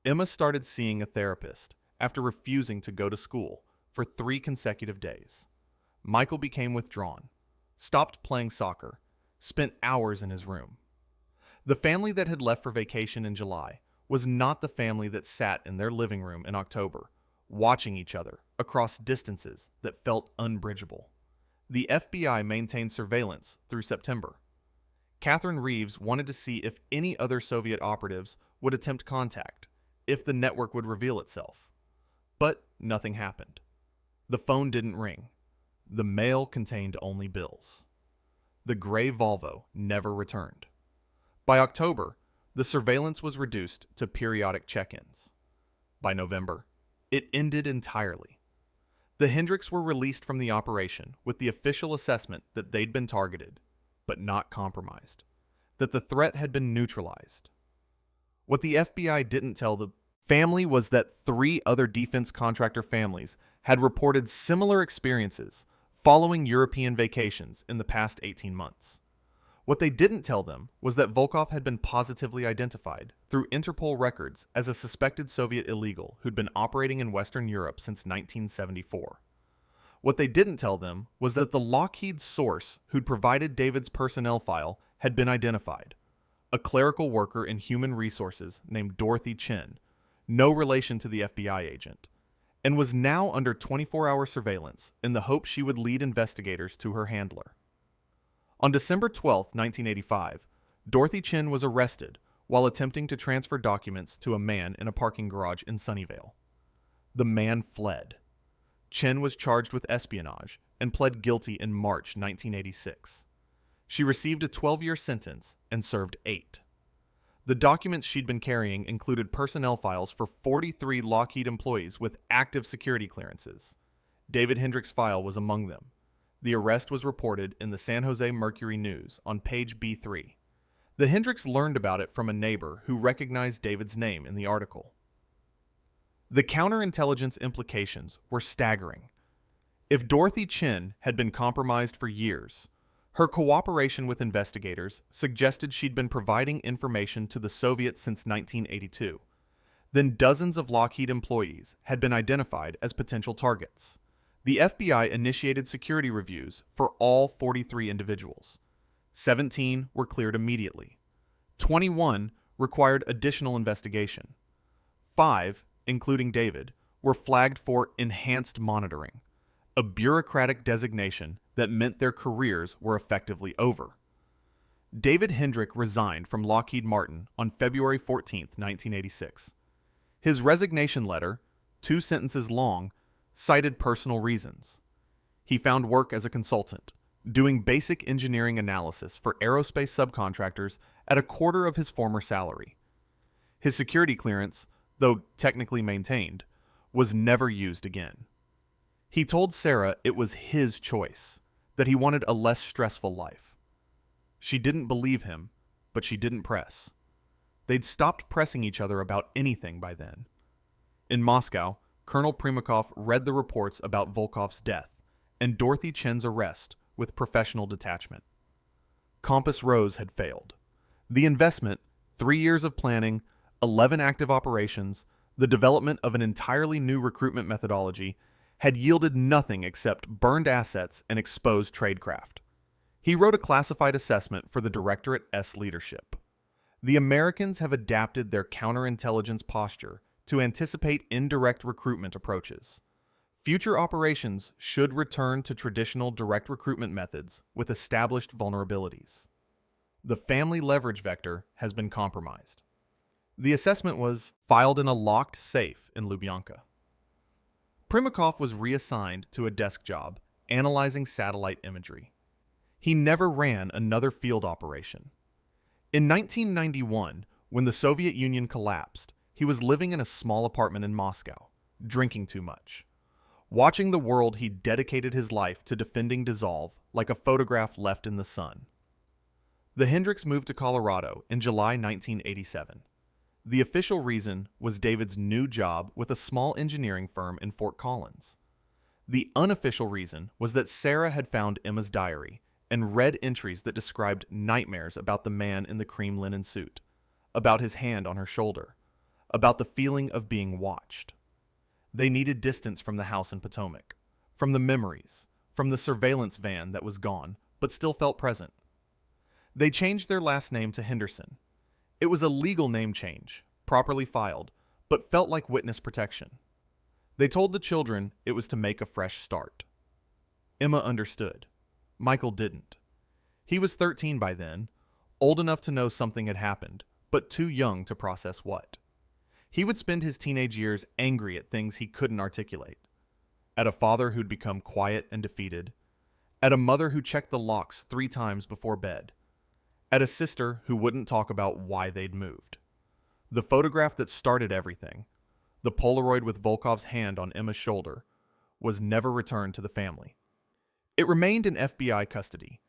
Emma started seeing a therapist after refusing to go to school for 3 consecutive days. Michael became withdrawn, stopped playing soccer, spent hours in his room. The family that had left for vacation in July was not the family that sat in their living room in October, watching each other across distances that felt unbridgeable. The FBI maintained surveillance through September. Catherine Reeves wanted to see if any other Soviet operatives would attempt contact, if the network would reveal itself. But nothing happened. The phone didn't ring. The mail contained only bills. The gray Volvo never returned. By October, the surveillance was reduced to periodic check-ins. By November, it ended entirely. The Hendricks were released from the operation with the official assessment that they'd been targeted. but not compromised, that the threat had been neutralized. What the FBI didn't tell the family was that 3 other defense contractor families had reported similar experiences following European vacations in the past 18 months. What they didn't tell them was that Volkov had been positively identified through Interpol records as a suspected Soviet illegal who'd been operating in Western Europe since 1974. What they didn't tell them was that the Lockheed source who'd provided David's personnel file had been identified, a clerical worker in human resources named Dorothy Chen, no relation to the FBI agent, and was now under 24-hour surveillance in the hope she would lead investigators to her handler. On December 12, 1985, Dorothy Chen was arrested while attempting to transfer documents to a man in a parking garage in Sunnyvale. The man fled. Chen was charged with espionage and pled guilty in March 1986. She received a 12-year sentence and served 8. The documents she'd been carrying included personnel files for 43 Lockheed employees with active security clearances. David Hendrick's file was among them. The arrest was reported in the San Jose Mercury News on page B3. The Hendricks learned about it from a neighbor who recognized David's name in the article. The counterintelligence implications were staggering. If Dorothy Chen had been compromised for years, her cooperation with investigators suggested she'd been providing information to the Soviets since 1982. Then dozens of Lockheed employees had been identified as potential targets. The FBI initiated security reviews for all 43 individuals. 17 were cleared immediately. 21 required additional investigation. 5, including David, were flagged for enhanced monitoring, a bureaucratic designation that meant their careers were effectively over. David Hendrick resigned from Lockheed Martin on February 14, 1986. His resignation letter, 2 sentences long, cited personal reasons. He found work as a consultant, doing basic engineering analysis for aerospace subcontractors at a quarter of his former salary. His security clearance, though technically maintained, was never used again. He told Sarah it was his choice, that he wanted a less stressful life. She didn't believe him, but she didn't press. They'd stopped pressing each other about anything by then. In Moscow, Colonel Primakov read the reports about Volkov's death and Dorothy Chen's arrest with professional detachment. Compass Rose had failed. The investment, 3 years of planning, 11 active operations, the development of an entirely new recruitment methodology, had yielded nothing except burned assets and exposed tradecraft. He wrote a classified assessment for the Directorate S leadership. The Americans have adapted their counterintelligence posture to anticipate indirect recruitment approaches. Future operations should return to traditional direct recruitment methods with established vulnerabilities. The family leverage vector has been compromised. The assessment was filed in a locked safe in Lubyanka. Primakov was reassigned to a desk job analyzing satellite imagery. He never ran another field operation. In 1991, when the Soviet Union collapsed, he was living in a small apartment in Moscow, drinking too much. Watching the world, he dedicated his life to defending dissolve like a photograph left in the sun. The Hendricks moved to Colorado in July 1987. The official reason was David's new job with a small engineering firm in Fort Collins. The unofficial reason was that Sarah had found Emma's diary and read entries that described nightmares about the man in the cream linen suit, about his hand on her shoulder, about the feeling of being watched. They needed distance from the house in Potomac, from the memories, from the surveillance van that was gone, but still felt present. They changed their last name to Henderson. It was a legal name change, properly filed, but felt like witness protection. They told the children it was to make a fresh start. Emma understood. Michael didn't. He was 13 by then, old enough to know something had happened, but too young to process what. He would spend his teenage years angry at things he couldn't articulate. At a father who'd become quiet and defeated. At a mother who checked the locks 3 times before bed. At a sister who wouldn't talk about why they'd moved. The photograph that started everything, the Polaroid with Volkov's hand on Emma's shoulder, was never returned to the family. It remained in FBI custody,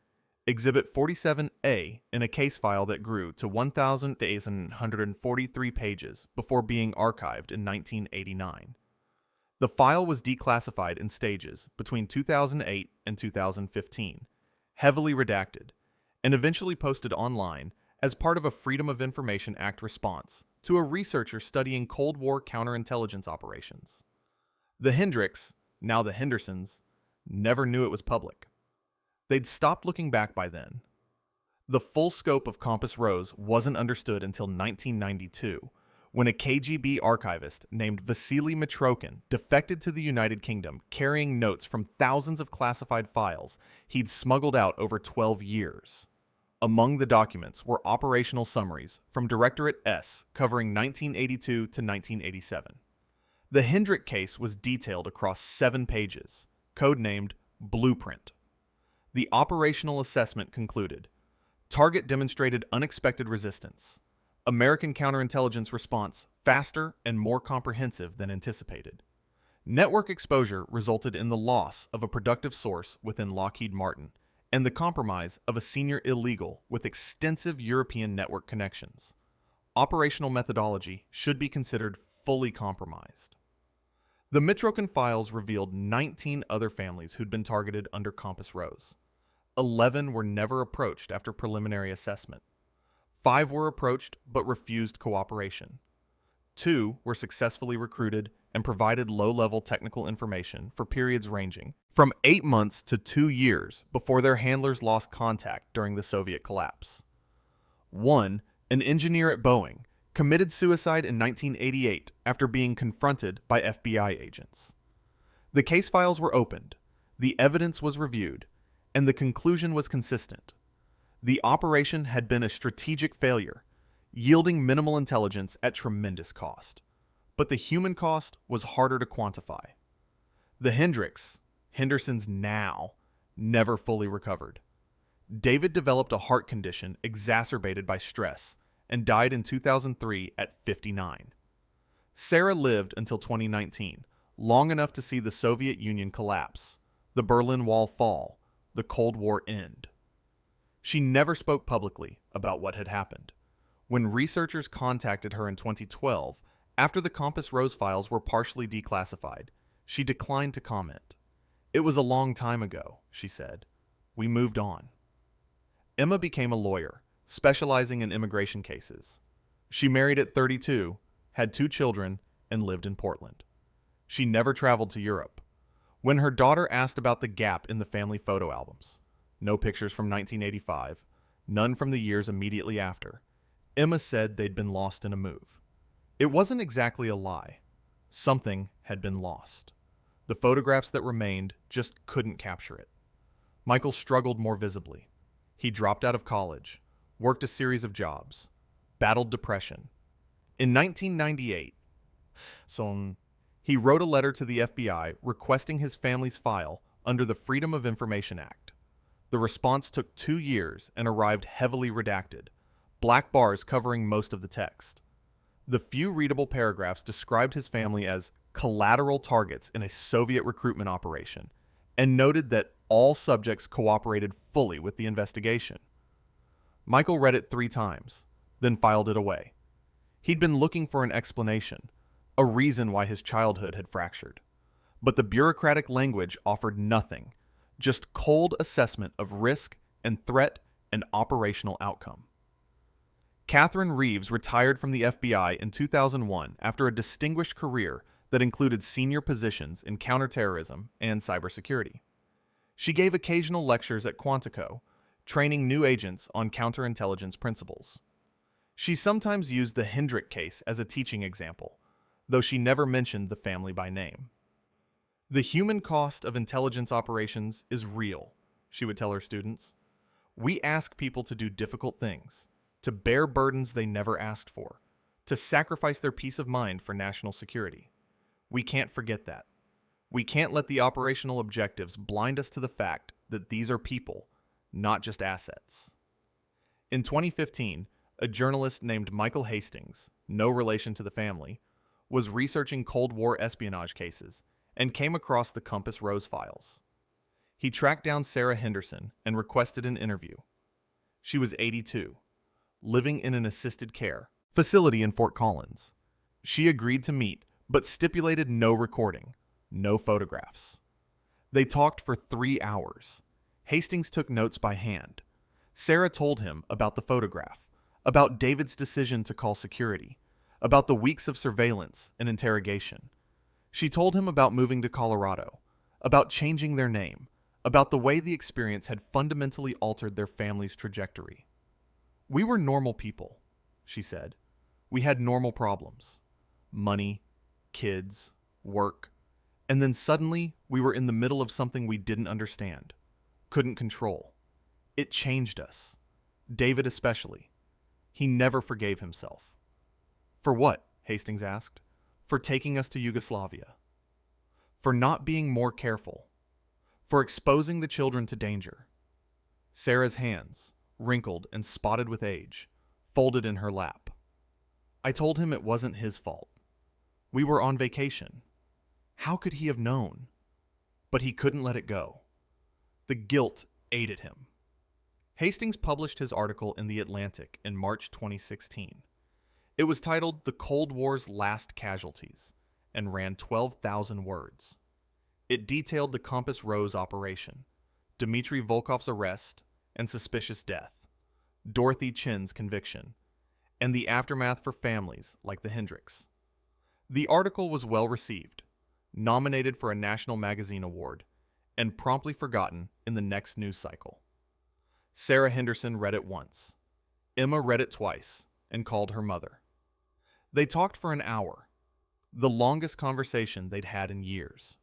Exhibit 47A in a case file that grew to 1,843 pages before being archived in 1989. The file was declassified in stages between 2008 and 2015, heavily redacted, and eventually posted online as part of a Freedom of Information Act response to a researcher studying Cold War counterintelligence operations. The Hendricks, now the Hendersons, never knew it was public. They'd stopped looking back by then. The full scope of Compass Rose wasn't understood until 1992, when a KGB archivist named Vasily Mitrokhin defected to the United Kingdom carrying notes from thousands of classified files he'd smuggled out over 12 years. Among the documents were operational summaries from Directorate S covering 1982 to 1987. The Hendrick case was detailed across 7 pages, codenamed Blueprint. The operational assessment concluded, target demonstrated unexpected resistance. American counterintelligence response faster and more comprehensive than anticipated. Network exposure resulted in the loss of a productive source within Lockheed Martin and the compromise of a senior illegal with extensive European network connections. Operational methodology should be considered fully compromised. The Mitrokhin files revealed 19 other families who'd been targeted under Compass Rose. 11 were never approached after preliminary assessment. 5 were approached but refused cooperation. 2 were successfully recruited and provided low-level technical information for periods ranging from 8 months to 2 years before their handlers lost contact during the Soviet collapse. 1, an engineer at Boeing, committed suicide in 1988 after being confronted by FBI agents. The case files were opened, the evidence was reviewed, and the conclusion was consistent. The operation had been a strategic failure, yielding minimal intelligence at tremendous cost. But the human cost was harder to quantify. The Hendricks, Hendersons now, never fully recovered. David developed a heart condition exacerbated by stress and died in 2003 at 59. Sarah lived until 2019, long enough to see the Soviet Union collapse, the Berlin Wall fall, the Cold War end. She never spoke publicly about what had happened. When researchers contacted her in 2012, after the Compass Rose files were partially declassified, she declined to comment. "It was a long time ago," she said. "We moved on." Emma became a lawyer, specializing in immigration cases. She married at 32, had 2 children, and lived in Portland. She never traveled to Europe. When her daughter asked about the gap in the family photo albums, no pictures from 1985, none from the years immediately after, Emma said they'd been lost in a move. It wasn't exactly a lie. Something had been lost. The photographs that remained just couldn't capture it. Michael struggled more visibly. He dropped out of college, worked a series of jobs, battled depression. In 1998, he wrote a letter to the FBI requesting his family's file under the Freedom of Information Act. The response took 2 years and arrived heavily redacted, black bars covering most of the text. The few readable paragraphs described his family as collateral targets in a Soviet recruitment operation and noted that all subjects cooperated fully with the investigation. Michael read it 3 times, then filed it away. He'd been looking for an explanation, a reason why his childhood had fractured. But the bureaucratic language offered nothing, just cold assessment of risk and threat and operational outcome. Catherine Reeves retired from the FBI in 2001 after a distinguished career that included senior positions in counterterrorism and cybersecurity. She gave occasional lectures at Quantico, training new agents on counterintelligence principles. She sometimes used the Hendrick case as a teaching example, though she never mentioned the family by name. "The human cost of intelligence operations is real," she would tell her students. "We ask people to do difficult things, to bear burdens they never asked for, to sacrifice their peace of mind for national security. We can't forget that. We can't let the operational objectives blind us to the fact that these are people, not just assets." In 2015, a journalist named Michael Hastings, no relation to the family, was researching Cold War espionage cases and came across the Compass Rose files. He tracked down Sarah Henderson and requested an interview. She was 82, living in an assisted care facility in Fort Collins. She agreed to meet, but stipulated no recording, no photographs. They talked for 3 hours. Hastings took notes by hand. Sarah told him about the photograph, about David's decision to call security, about the weeks of surveillance and interrogation. She told him about moving to Colorado, about changing their name, about the way the experience had fundamentally altered their family's trajectory. "We were normal people," she said. "We had normal problems. Money, kids, work. And then suddenly, we were in the middle of something we didn't understand, couldn't control. It changed us. David especially. He never forgave himself." "For what?" Hastings asked. "For taking us to Yugoslavia. For not being more careful. For exposing the children to danger." Sarah's hands, wrinkled and spotted with age, folded in her lap. "I told him it wasn't his fault. We were on vacation. How could he have known? But he couldn't let it go. The guilt ate at him." Hastings published his article in The Atlantic in March 2016. It was titled "The Cold War's Last Casualties" and ran 12,000 words. It detailed the Compass Rose operation, Dmitry Volkov's arrest and suspicious death, Dorothy Chin's conviction, and the aftermath for families like the Hendricks. The article was well received, nominated for a National Magazine Award, and promptly forgotten in the next news cycle. Sarah Henderson read it once. Emma read it twice and called her mother. They talked for an hour, the longest conversation they'd had in years.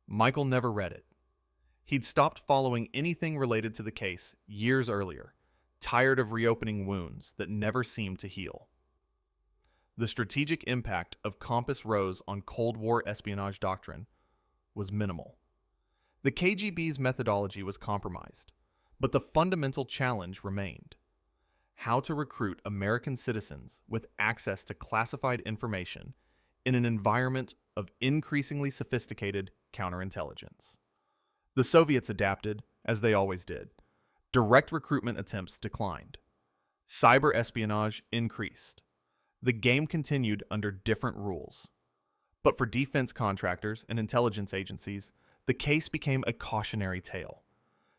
Michael never read it. He'd stopped following anything related to the case years earlier, tired of reopening wounds that never seemed to heal. The strategic impact of Compass Rose on Cold War espionage doctrine was minimal. The KGB's methodology was compromised, but the fundamental challenge remained: how to recruit American citizens with access to classified information in an environment of increasingly sophisticated counterintelligence. The Soviets adapted, as they always did. Direct recruitment attempts declined. Cyber espionage increased. The game continued under different rules. But for defense contractors and intelligence agencies, the case became a cautionary tale.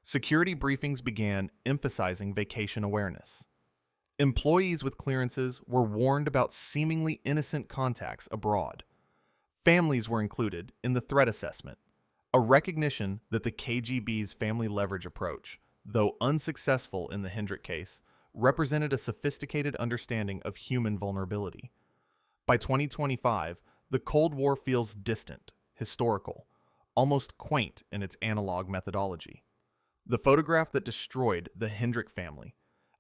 Security briefings began emphasizing vacation awareness. Employees with clearances were warned about seemingly innocent contacts abroad. Families were included in the threat assessment, a recognition that the KGB's family leverage approach, though unsuccessful in the Hendrick case, represented a sophisticated understanding of human vulnerability. By 2025, the Cold War feels distant, historical, almost quaint in its analog methodology. The photograph that destroyed the Hendrick family,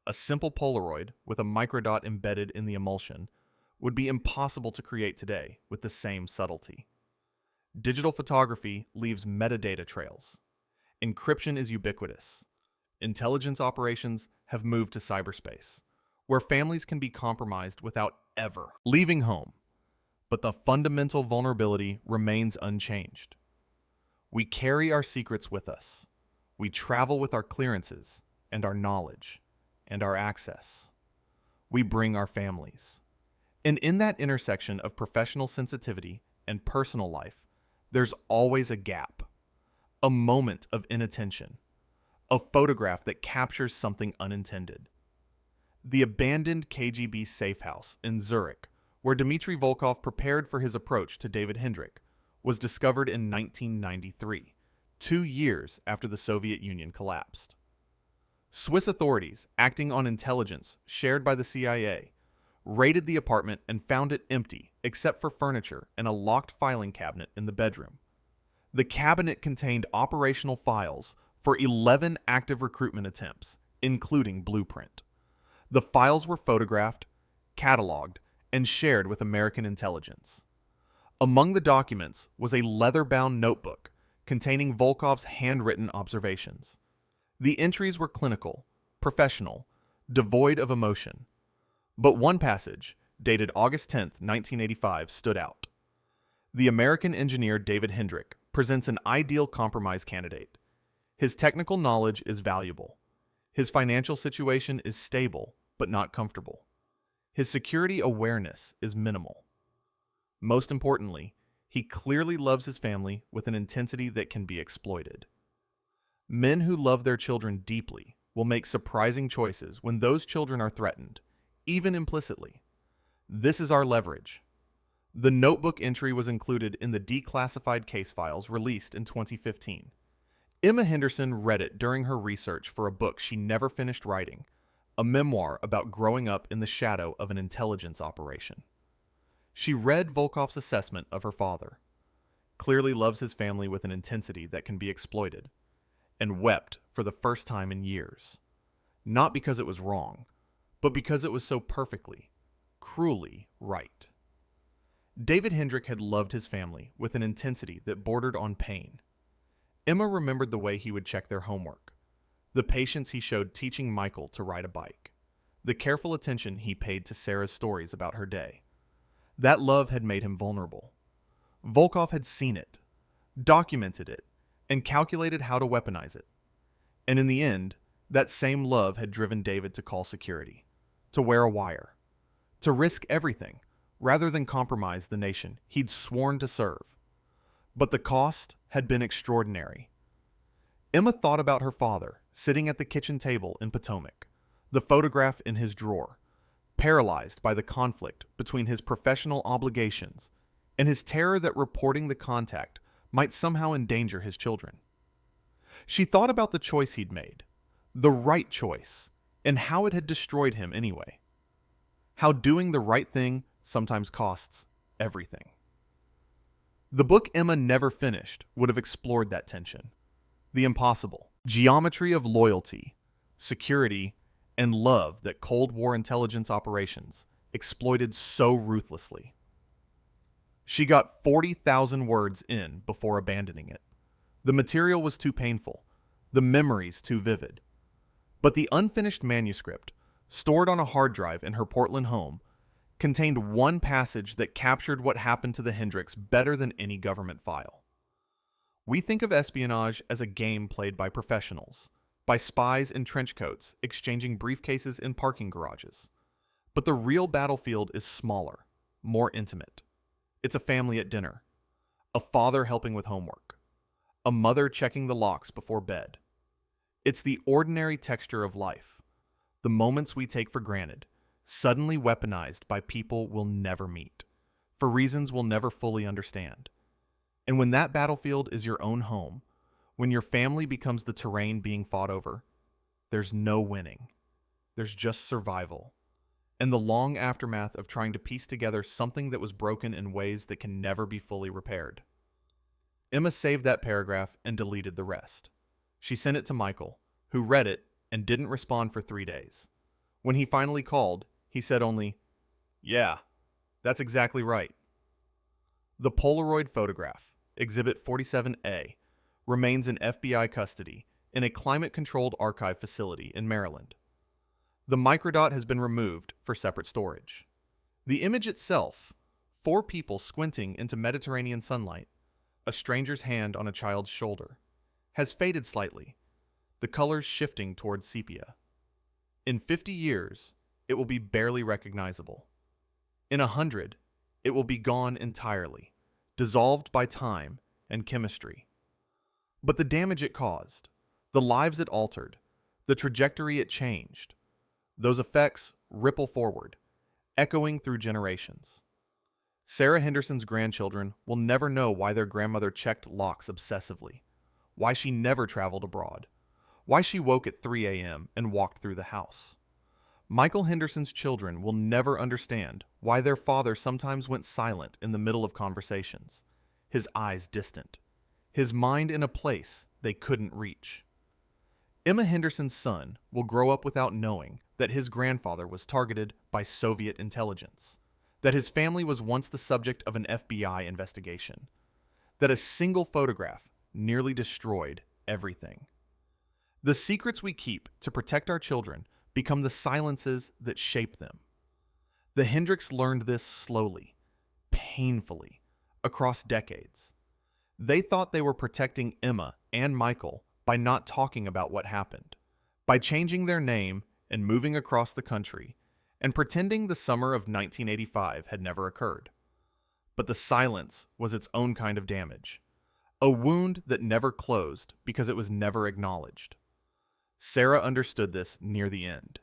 a simple Polaroid with a microdot embedded in the emulsion, would be impossible to create today with the same subtlety. Digital photography leaves metadata trails. Encryption is ubiquitous. Intelligence operations have moved to cyberspace, where families can be compromised without ever leaving home. But the fundamental vulnerability remains unchanged. We carry our secrets with us. We travel with our clearances and our knowledge and our access. We bring our families. And in that intersection of professional sensitivity and personal life, there's always a gap, a moment of inattention, a photograph that captures something unintended. The abandoned KGB safe house in Zurich, where Dmitry Volkov prepared for his approach to David Hendrick, was discovered in 1993, 2 years after the Soviet Union collapsed. Swiss authorities, acting on intelligence shared by the CIA, raided the apartment and found it empty except for furniture and a locked filing cabinet in the bedroom. The cabinet contained operational files for 11 active recruitment attempts, including Blueprint. The files were photographed, cataloged, and shared with American intelligence. Among the documents was a leather-bound notebook containing Volkov's handwritten observations. The entries were clinical, professional, devoid of emotion. But one passage, dated August 10, 1985, stood out. The American engineer David Hendrick presents an ideal compromise candidate. His technical knowledge is valuable. His financial situation is stable, but not comfortable. His security awareness is minimal. Most importantly, he clearly loves his family with an intensity that can be exploited. Men who love their children deeply will make surprising choices when those children are threatened, even implicitly. This is our leverage. The notebook entry was included in the declassified case files released in 2015. Emma Henderson read it during her research for a book she never finished writing, a memoir about growing up in the shadow of an intelligence operation. She read Volkov's assessment of her father, clearly loves his family with an intensity that can be exploited, and wept for the first time in years. Not because it was wrong, but because it was so perfectly, cruelly right. David Hendrick had loved his family with an intensity that bordered on pain. Emma remembered the way he would check their homework, the patience he showed teaching Michael to ride a bike, the careful attention he paid to Sarah's stories about her day. That love had made him vulnerable. Volkov had seen it, documented it, and calculated how to weaponize it. And in the end, that same love had driven David to call security, to wear a wire, to risk everything rather than compromise the nation he'd sworn to serve. But the cost had been extraordinary. Emma thought about her father sitting at the kitchen table in Potomac, the photograph in his drawer, paralyzed by the conflict between his professional obligations and his terror that reporting the contact might somehow endanger his children. She thought about the choice he'd made, the right choice, and how it had destroyed him anyway. How doing the right thing sometimes costs everything. The book Emma never finished would have explored that tension, the impossible, geometry of loyalty, security, and love that Cold War intelligence operations exploited so ruthlessly. She got 40,000 words in before abandoning it. The material was too painful, the memories too vivid. But the unfinished manuscript, stored on a hard drive in her Portland home, contained one passage that captured what happened to the Hendricks better than any government file. We think of espionage as a game played by professionals, by spies in trench coats exchanging briefcases in parking garages. But the real battlefield is smaller, more intimate. It's a family at dinner, a father helping with homework, a mother checking the locks before bed. It's the ordinary texture of life, the moments we take for granted, suddenly weaponized by people we'll never meet, for reasons we'll never fully understand. And when that battlefield is your own home, when your family becomes the terrain being fought over, there's no winning. There's just survival. And the long aftermath of trying to piece together something that was broken in ways that can never be fully repaired. Emma saved that paragraph and deleted the rest. She sent it to Michael, who read it and didn't respond for 3 days. When he finally called, he said only, "Yeah, that's exactly right." The Polaroid photograph, Exhibit 47A, remains in FBI custody in a climate-controlled archive facility in Maryland. The microdot has been removed for separate storage. The image itself, 4 people squinting into Mediterranean sunlight, a stranger's hand on a child's shoulder, has faded slightly, the colors shifting towards sepia. In 50 years, it will be barely recognizable. In 100, it will be gone entirely, dissolved by time and chemistry. But the damage it caused, the lives it altered, the trajectory it changed, those effects ripple forward, echoing through generations. Sarah Henderson's grandchildren will never know why their grandmother checked locks obsessively, why she never traveled abroad, why she woke at 3 a.m. and walked through the house. Michael Henderson's children will never understand why their father sometimes went silent in the middle of conversations, his eyes distant, his mind in a place they couldn't reach. Emma Henderson's son will grow up without knowing that his grandfather was targeted by Soviet intelligence, that his family was once the subject of an FBI investigation, that a single photograph nearly destroyed everything. The secrets we keep to protect our children become the silences that shape them. The Hendricks learned this slowly, painfully, across decades. They thought they were protecting Emma and Michael by not talking about what happened, by changing their name and moving across the country, and pretending the summer of 1985 had never occurred. But the silence was its own kind of damage, a wound that never closed because it was never acknowledged. Sarah understood this near the end.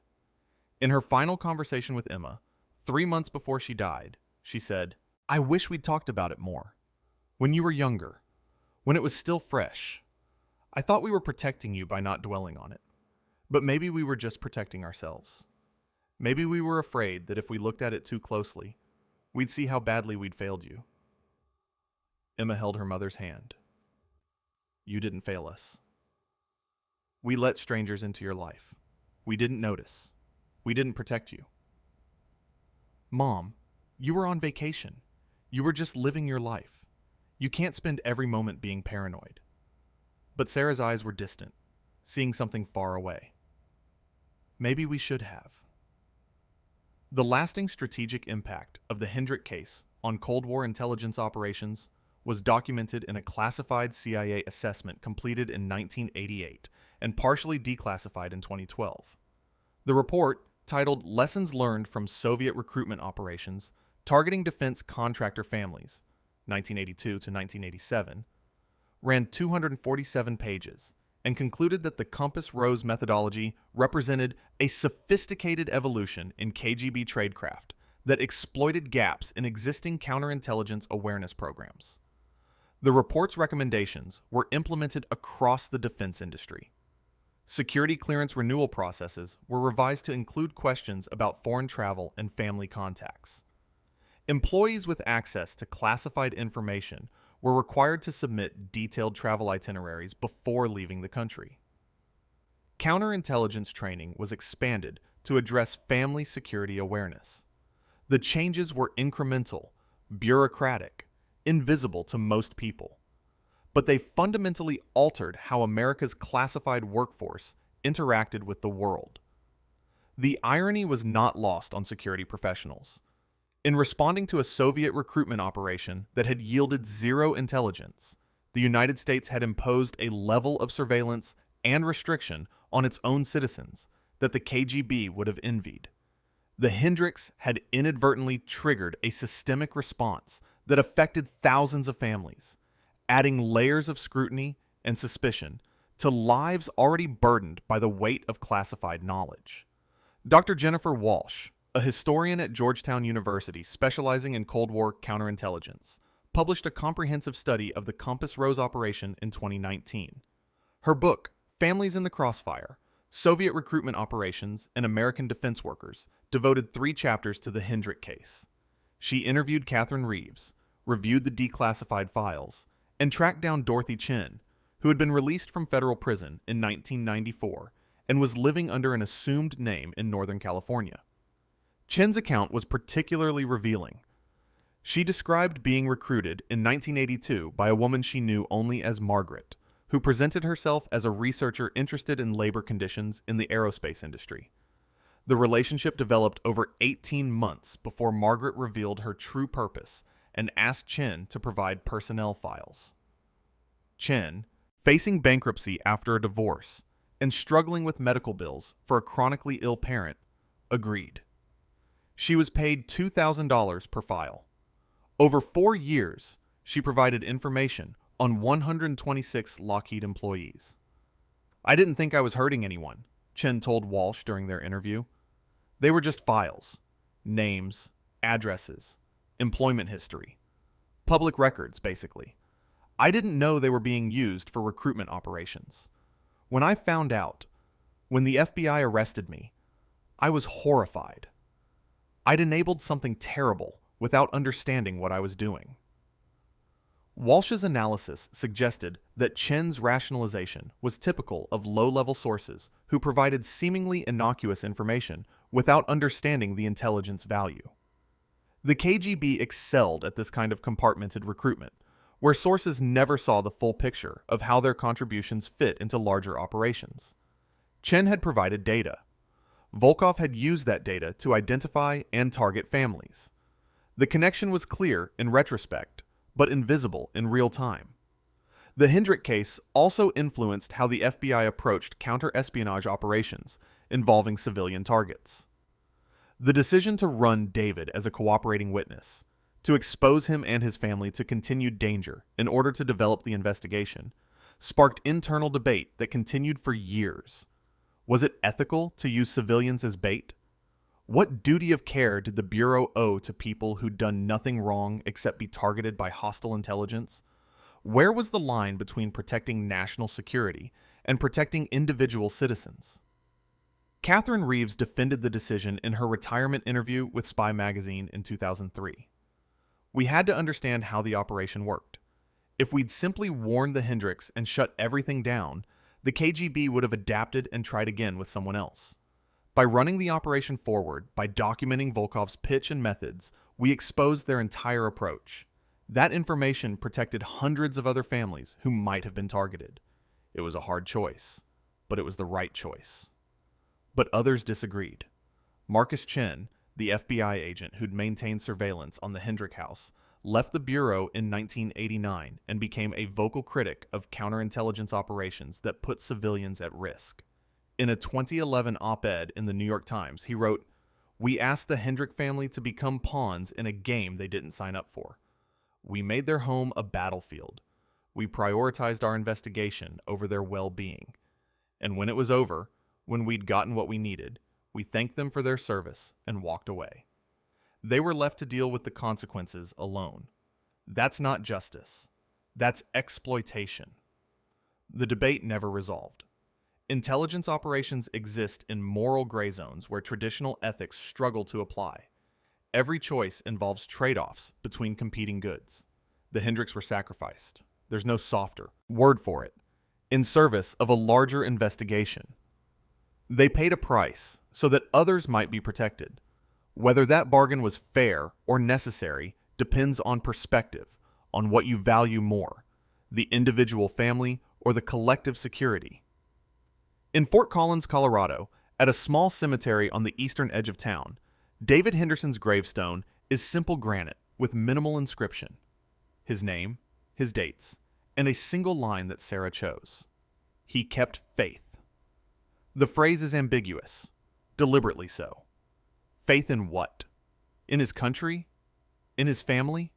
In her final conversation with Emma, 3 months before she died, she said, "I wish we'd talked about it more. When you were younger, when it was still fresh. I thought we were protecting you by not dwelling on it. But maybe we were just protecting ourselves. Maybe we were afraid that if we looked at it too closely, we'd see how badly we'd failed you." Emma held her mother's hand. "You didn't fail us. We let strangers into your life. We didn't notice. We didn't protect you. Mom, you were on vacation. You were just living your life. You can't spend every moment being paranoid." But Sarah's eyes were distant, seeing something far away. "Maybe we should have." The lasting strategic impact of the Hendrick case on Cold War intelligence operations was documented in a classified CIA assessment completed in 1988 and partially declassified in 2012. The report, titled Lessons Learned from Soviet Recruitment Operations Targeting Defense Contractor Families, 1982 to 1987, ran 247 pages and concluded that the Compass Rose methodology represented a sophisticated evolution in KGB tradecraft that exploited gaps in existing counterintelligence awareness programs. The report's recommendations were implemented across the defense industry. Security clearance renewal processes were revised to include questions about foreign travel and family contacts. Employees with access to classified information were required to submit detailed travel itineraries before leaving the country. Counterintelligence training was expanded to address family security awareness. The changes were incremental, bureaucratic, invisible to most people, but they fundamentally altered how America's classified workforce interacted with the world. The irony was not lost on security professionals. In responding to a Soviet recruitment operation that had yielded zero intelligence, the United States had imposed a level of surveillance and restriction on its own citizens that the KGB would have envied. The Hendricks had inadvertently triggered a systemic response that affected thousands of families, adding layers of scrutiny and suspicion to lives already burdened by the weight of classified knowledge. Dr. Jennifer Walsh, a historian at Georgetown University specializing in Cold War counterintelligence, published a comprehensive study of the Compass Rose operation in 2019. Her book, Families in the Crossfire: Soviet Recruitment Operations and American Defense Workers, devoted 3 chapters to the Hendrick case. She interviewed Catherine Reeves, reviewed the declassified files, and tracked down Dorothy Chen, who had been released from federal prison in 1994 and was living under an assumed name in Northern California. Chen's account was particularly revealing. She described being recruited in 1982 by a woman she knew only as Margaret, who presented herself as a researcher interested in labor conditions in the aerospace industry. The relationship developed over 18 months before Margaret revealed her true purpose and asked Chen to provide personnel files. Chen, facing bankruptcy after a divorce and struggling with medical bills for a chronically ill parent, agreed. She was paid $2,000 per file. Over 4 years, she provided information on 126 Lockheed employees. "I didn't think I was hurting anyone," Chen told Walsh during their interview. "They were just files, names, addresses, employment history, public records, basically. I didn't know they were being used for recruitment operations. When I found out, when the FBI arrested me, I was horrified. I'd enabled something terrible without understanding what I was doing." Walsh's analysis suggested that Chen's rationalization was typical of low-level sources who provided seemingly innocuous information without understanding the intelligence value. The KGB excelled at this kind of compartmented recruitment, where sources never saw the full picture of how their contributions fit into larger operations. Chen had provided data. Volkov had used that data to identify and target families. The connection was clear in retrospect, but invisible in real time. The Hendrick case also influenced how the FBI approached counter-espionage operations involving civilian targets. The decision to run David as a cooperating witness, to expose him and his family to continued danger in order to develop the investigation, sparked internal debate that continued for years. Was it ethical to use civilians as bait? What duty of care did the Bureau owe to people who'd done nothing wrong except be targeted by hostile intelligence? Where was the line between protecting national security and protecting individual citizens? Catherine Reeves defended the decision in her retirement interview with Spy magazine in 2003. We had to understand how the operation worked. If we'd simply warned the Hendricks and shut everything down, the KGB would have adapted and tried again with someone else. By running the operation forward, by documenting Volkov's pitch and methods, we exposed their entire approach. That information protected hundreds of other families who might have been targeted. It was a hard choice, but it was the right choice. But others disagreed. Marcus Chen, the FBI agent who'd maintained surveillance on the Hendrick house, left the Bureau in 1989 and became a vocal critic of counterintelligence operations that put civilians at risk. In a 2011 op-ed in the New York Times, he wrote, "We asked the Hendrick family to become pawns in a game they didn't sign up for. We made their home a battlefield. We prioritized our investigation over their well-being. And when it was over, when we'd gotten what we needed, we thanked them for their service and walked away. They were left to deal with the consequences alone. That's not justice. That's exploitation." The debate never resolved. Intelligence operations exist in moral gray zones where traditional ethics struggle to apply. Every choice involves trade-offs between competing goods. The Hendricks were sacrificed. There's no softer word for it. In service of a larger investigation. They paid a price so that others might be protected. Whether that bargain was fair or necessary depends on perspective, on what you value more, the individual family or the collective security. In Fort Collins, Colorado, at a small cemetery on the eastern edge of town, David Henderson's gravestone is simple granite with minimal inscription. His name, his dates, and a single line that Sarah chose. He kept faith. The phrase is ambiguous, deliberately so. Faith in what? In his country? In his family?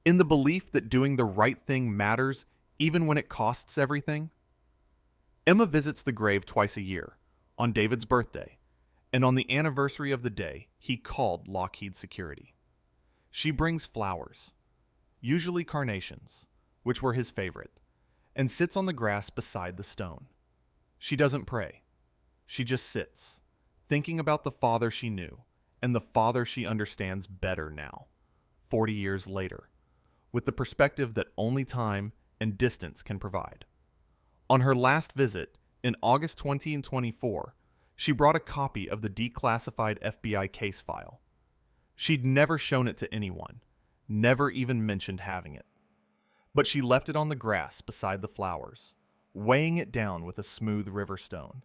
In the belief that doing the right thing matters even when it costs everything? Emma visits the grave twice a year, on David's birthday, and on the anniversary of the day he called Lockheed Security. She brings flowers, usually carnations, which were his favorite, and sits on the grass beside the stone. She doesn't pray. She just sits, thinking about the father she knew, and the father she understands better now, 40 years later, with the perspective that only time and distance can provide. On her last visit, in August 2024, she brought a copy of the declassified FBI case file. She'd never shown it to anyone, never even mentioned having it. But she left it on the grass beside the flowers, weighing it down with a smooth river stone.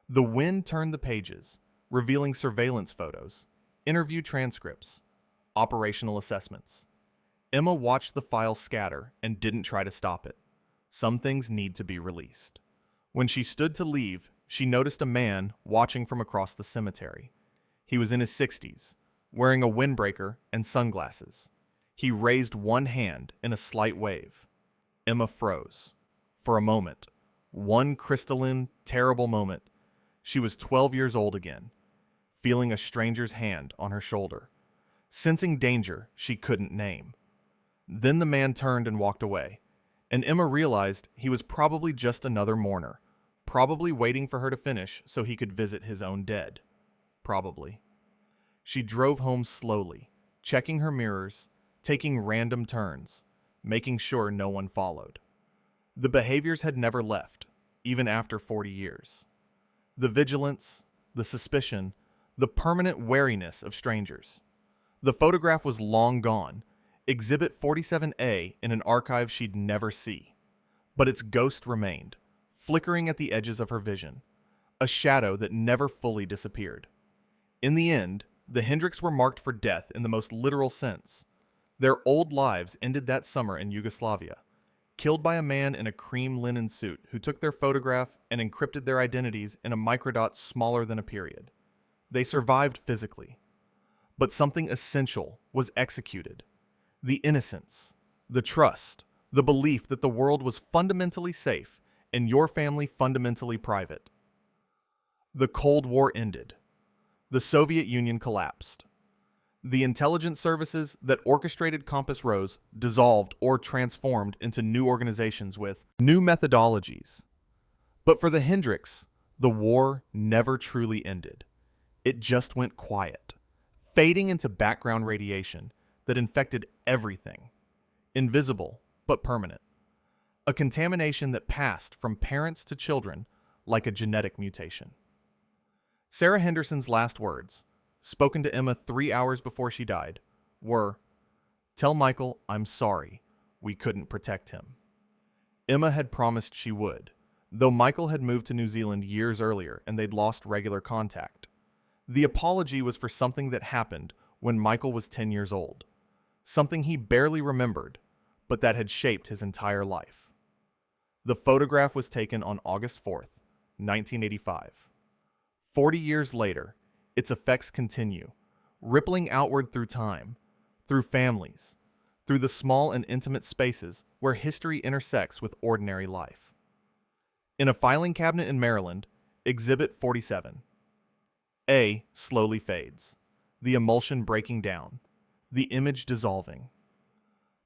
The wind turned the pages, revealing surveillance photos, interview transcripts, operational assessments. Emma watched the file scatter and didn't try to stop it. Some things need to be released. When she stood to leave, she noticed a man watching from across the cemetery. He was in his 60s, wearing a windbreaker and sunglasses. He raised one hand in a slight wave. Emma froze. For a moment, one crystalline, terrible moment, she was 12 years old again, feeling a stranger's hand on her shoulder, sensing danger she couldn't name. Then the man turned and walked away, and Emma realized he was probably just another mourner, probably waiting for her to finish so he could visit his own dead. Probably. She drove home slowly, checking her mirrors, taking random turns, making sure no one followed. The behaviors had never left, even after 40 years. The vigilance, the suspicion, the permanent wariness of strangers. The photograph was long gone, Exhibit 47A in an archive she'd never see. But its ghost remained, flickering at the edges of her vision, a shadow that never fully disappeared. In the end, the Hendricks were marked for death in the most literal sense. Their old lives ended that summer in Yugoslavia. killed by a man in a cream linen suit who took their photograph and encrypted their identities in a microdot smaller than a period. They survived physically, but something essential was executed. The innocence, the trust, the belief that the world was fundamentally safe and your family fundamentally private. The Cold War ended. The Soviet Union collapsed. The intelligence services that orchestrated Compass Rose dissolved or transformed into new organizations with new methodologies. But for the Hendricks, the war never truly ended. It just went quiet, fading into background radiation that infected everything. Invisible, but permanent. A contamination that passed from parents to children like a genetic mutation. Sarah Henderson's last words, spoken to Emma 3 hours before she died, were, "Tell Michael I'm sorry. We couldn't protect him." Emma had promised she would, though Michael had moved to New Zealand years earlier and they'd lost regular contact. The apology was for something that happened when Michael was 10 years old, something he barely remembered, but that had shaped his entire life. The photograph was taken on August 4th, 1985. 40 years later, its effects continue, rippling outward through time, through families, through the small and intimate spaces where history intersects with ordinary life. In a filing cabinet in Maryland, Exhibit 47. A slowly fades, the emulsion breaking down, the image dissolving.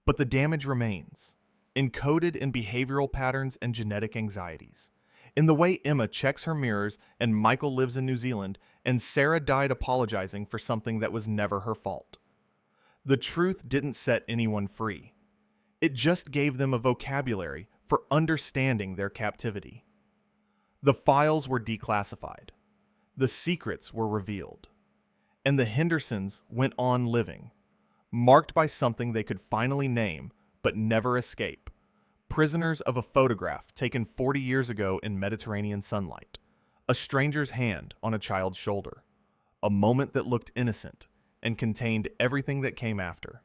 But the damage remains, encoded in behavioral patterns and genetic anxieties, in the way Emma checks her mirrors and Michael lives in New Zealand and Sarah died apologizing for something that was never her fault. The truth didn't set anyone free. It just gave them a vocabulary for understanding their captivity. The files were declassified. The secrets were revealed. And the Hendersons went on living, marked by something they could finally name but never escape. Prisoners of a photograph taken 40 years ago in Mediterranean sunlight. A stranger's hand on a child's shoulder. A moment that looked innocent and contained everything that came after.